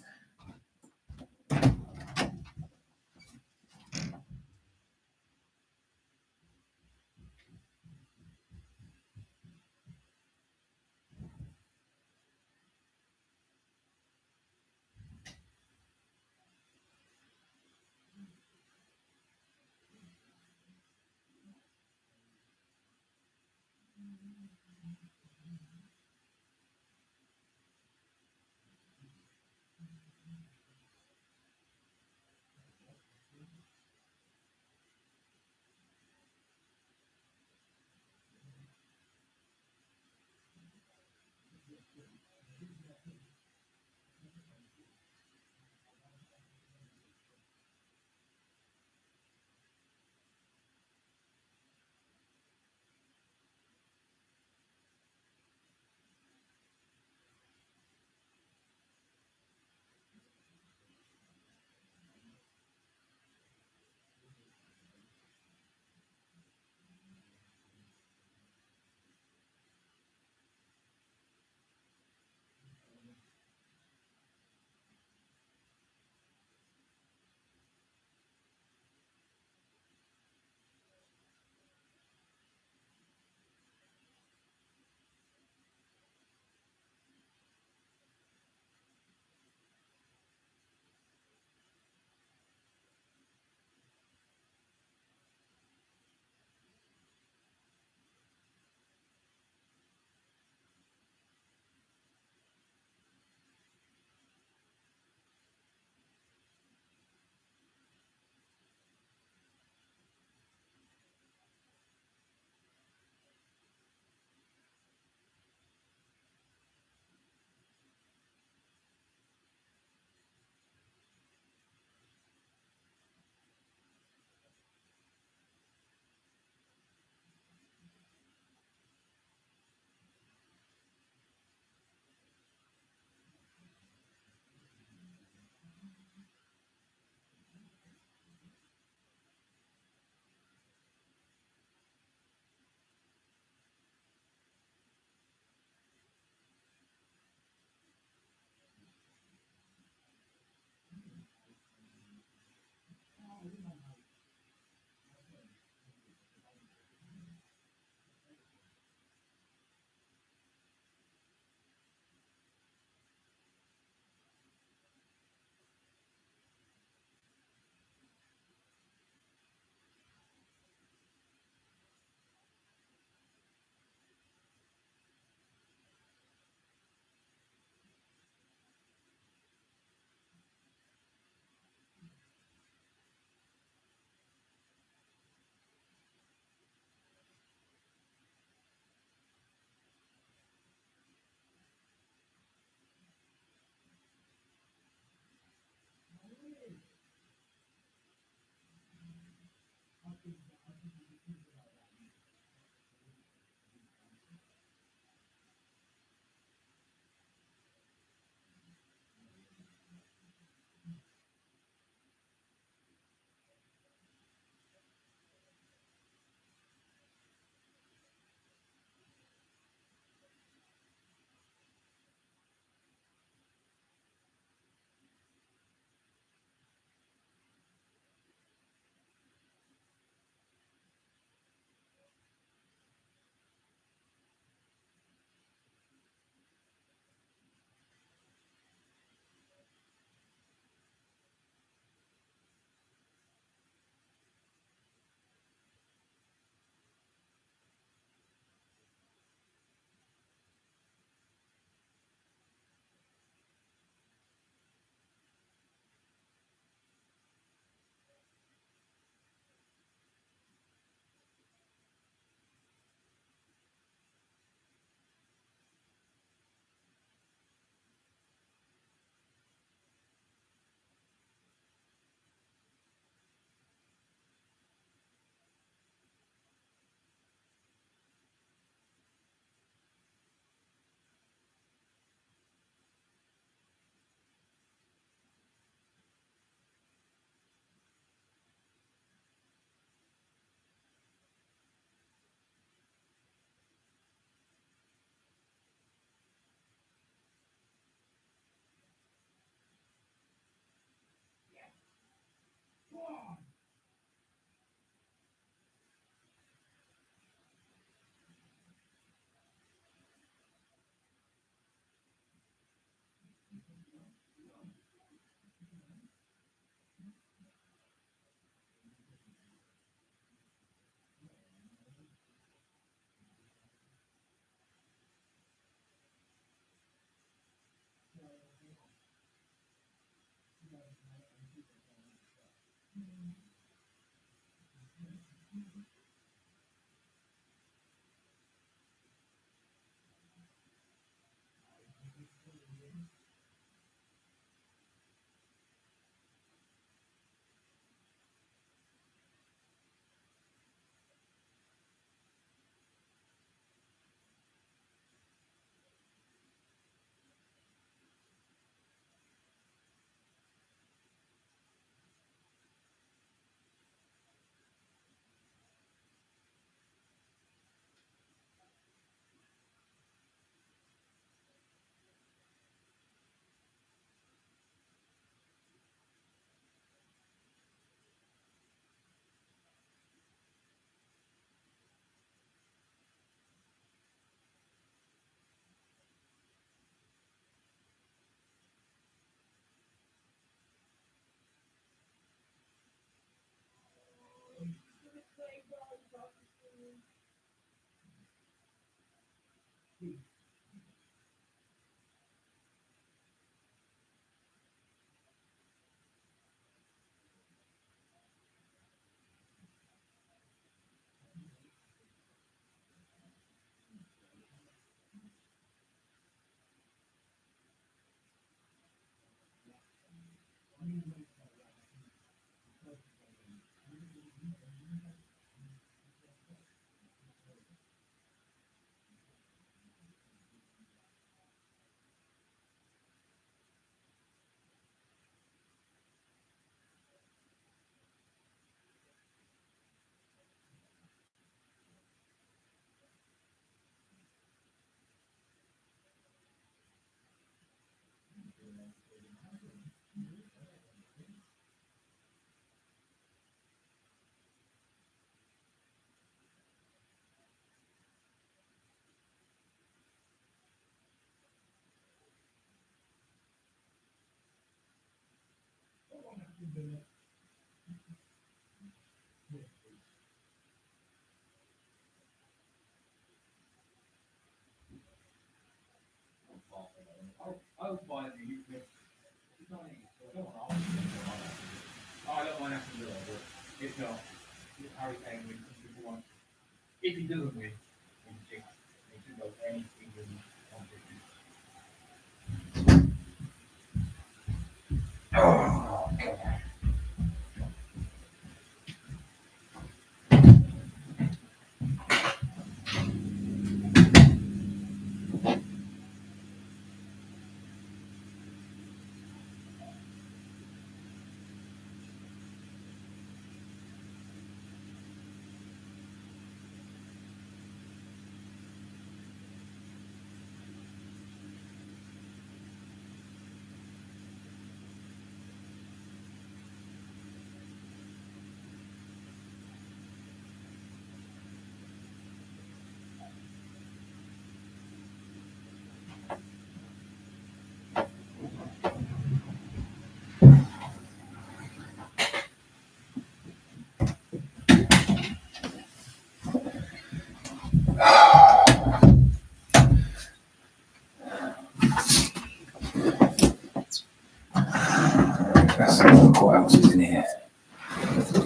Let's have a look what else is in here.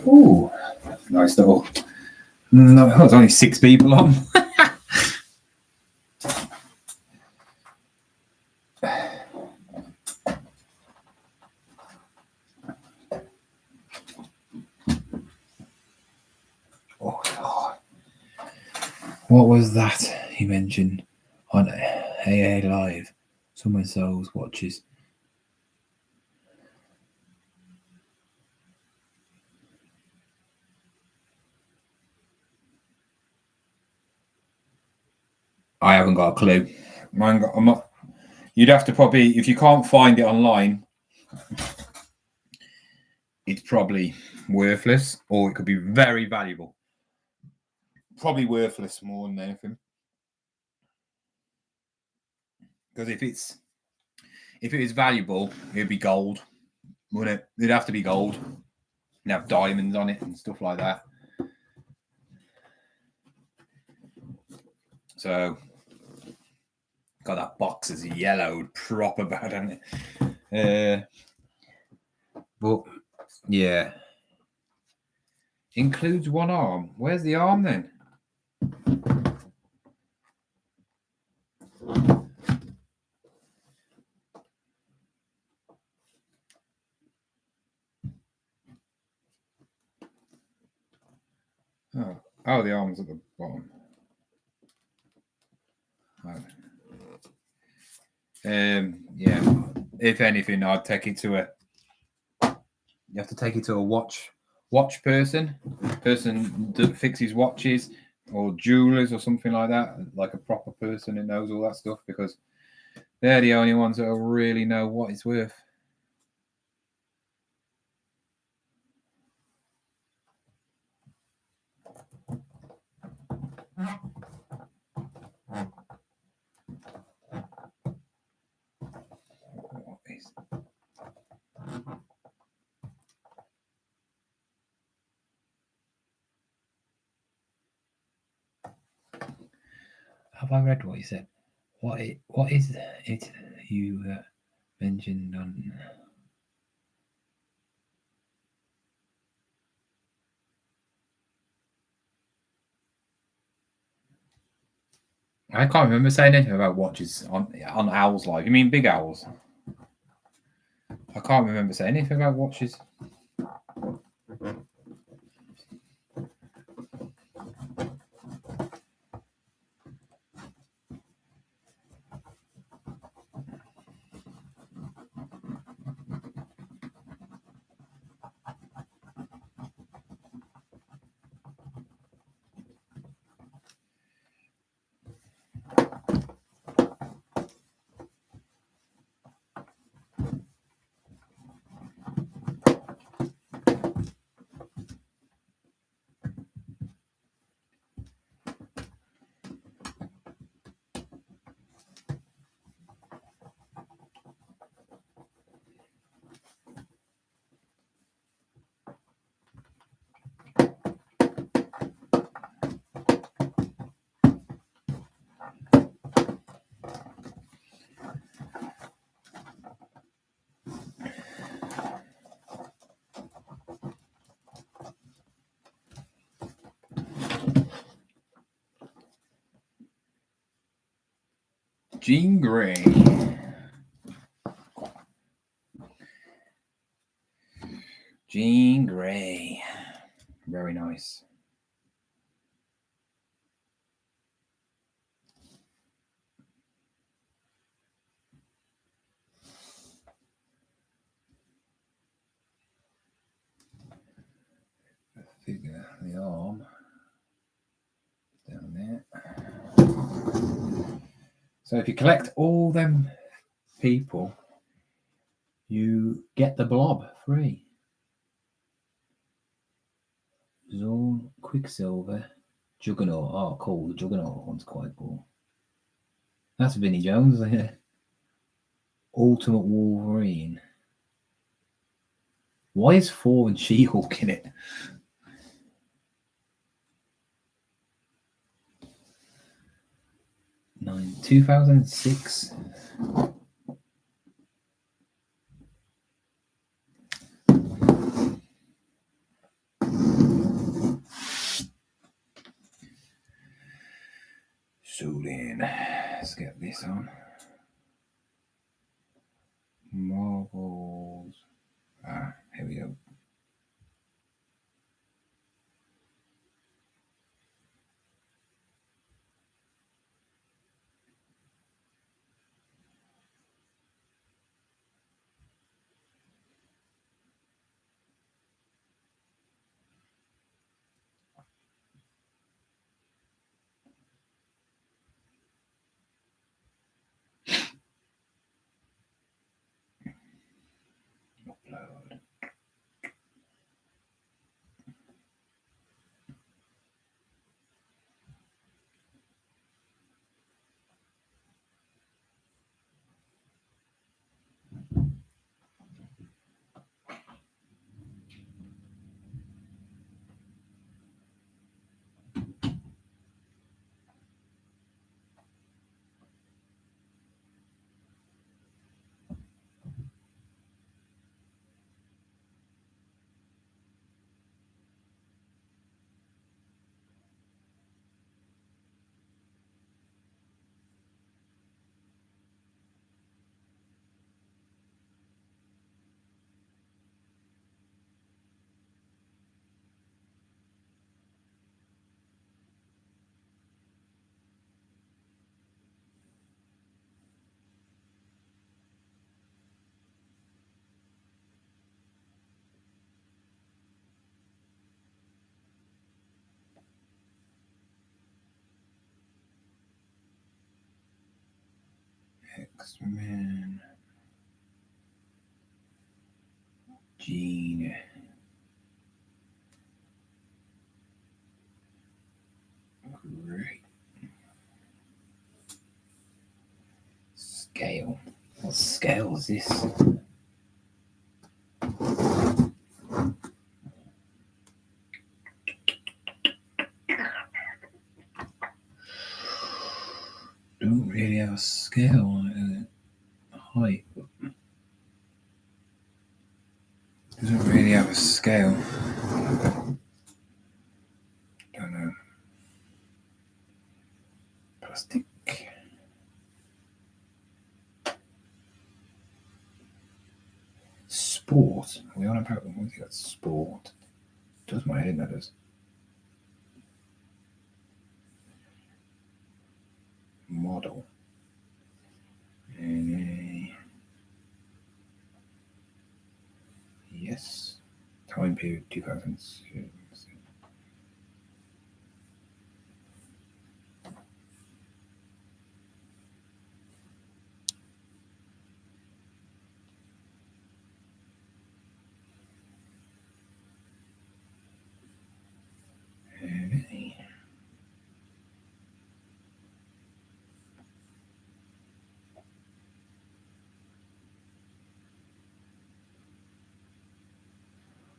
Ooh, nice little. No, there's only 6 people on. Oh, God. What was that he mentioned on AA Live? Someone sells watches. I haven't got a clue. I'm not. You'd have to probably, if you can't find it online, it's probably worthless, or it could be very valuable. Probably worthless more than anything. Because if it is valuable, it'd be gold, wouldn't it? It'd have to be gold. It'd have diamonds on it and stuff like that. So, got that box is yellowed proper bad, hasn't it? But yeah, Includes one arm. Where's the arm then? Oh, the arm's at the bottom. Yeah. If anything, I'd take it to a. You have to take it to a watch person that fixes watches, or jewelers or something like that, like a proper person who knows all that stuff, because they're the only ones that will really know what it's worth. Have I read what you said? What is it you mentioned on? I can't remember saying anything about watches on Owl's Live. You mean Big Owls? I can't remember saying anything about watches. Jean Grey. Jean Grey. Very nice. Figure the arm down there. So if you collect all them people, you get the blob free. Zorn, Quicksilver, Juggernaut. Oh, cool. The Juggernaut one's quite cool. That's Vinnie Jones. Ultimate Wolverine. Why is Thor and She-Hulk in it? 2006. So then, let's get this on. Marvels. Here we go. Upload. X-Men. Gene. Great. Scale. What scale is this? Don't really have a scale on it. Height. Doesn't really have a scale. Don't know. Plastic. Sport. Are we on about what's got sport? Does my head that does. Model. Yes. Time period 2006.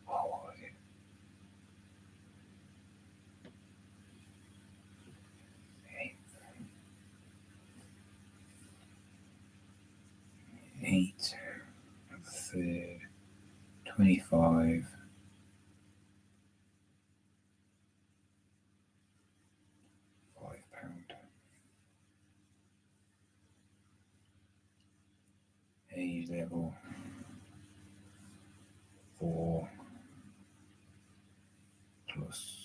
What was it? Eight. Third. 25. £5. Age level 4 plus.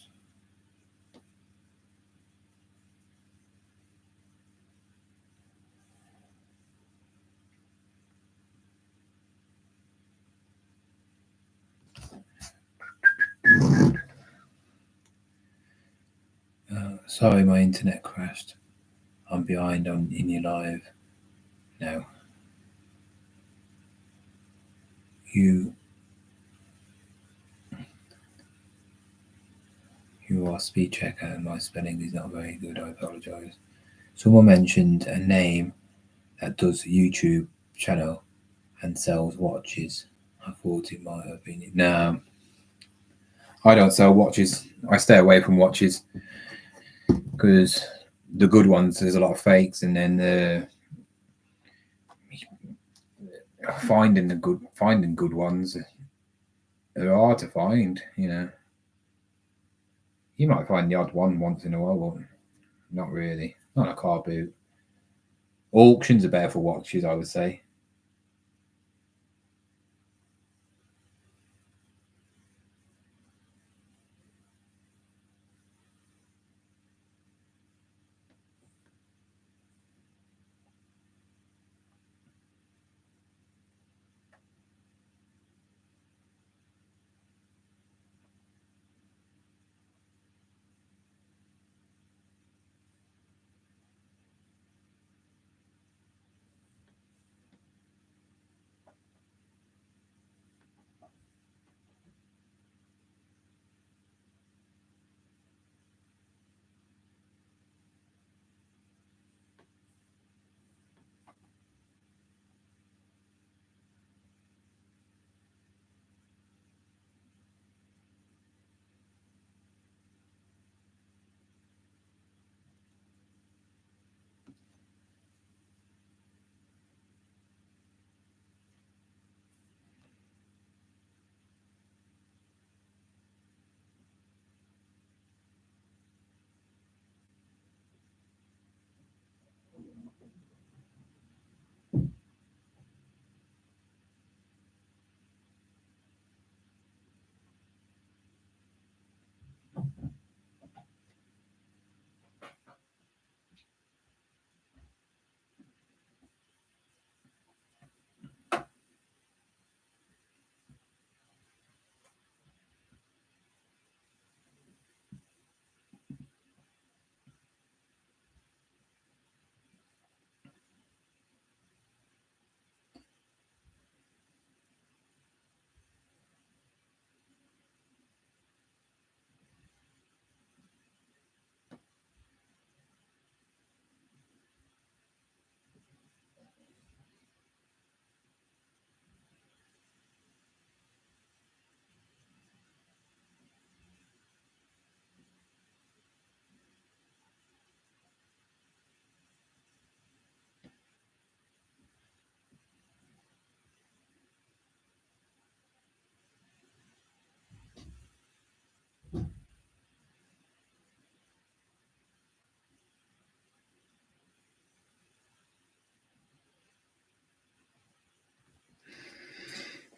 Sorry, my internet crashed. I'm behind on in your live. No. You are speed checker and my spelling is not very good. I apologise. Someone mentioned a name that does YouTube channel and sells watches. I thought it might have been. No, I don't sell watches. I stay away from watches because the good ones, there's a lot of fakes, and then finding good ones are hard to find. You might find the odd one once in a while, but not really. Not a car boot. Auctions are better for watches, I would say.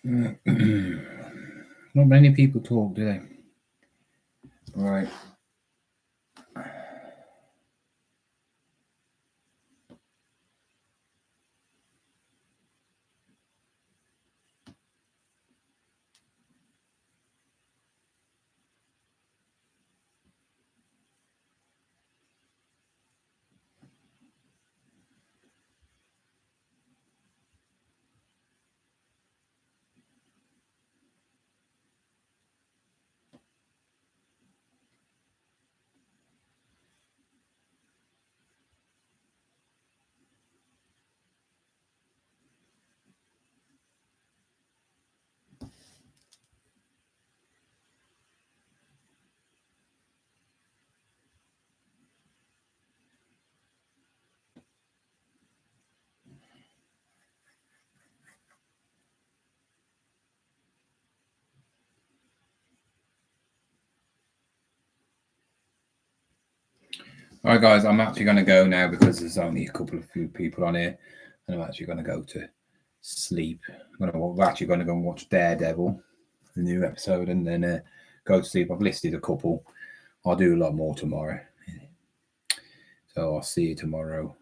Not many people talk, do they? Right. All right, guys, I'm actually going to go now because there's only a few people on here, and I'm actually going to go to sleep. We're actually going to go and watch Daredevil, the new episode, and then go to sleep. I've listed a couple. I'll do a lot more tomorrow. So I'll see you tomorrow.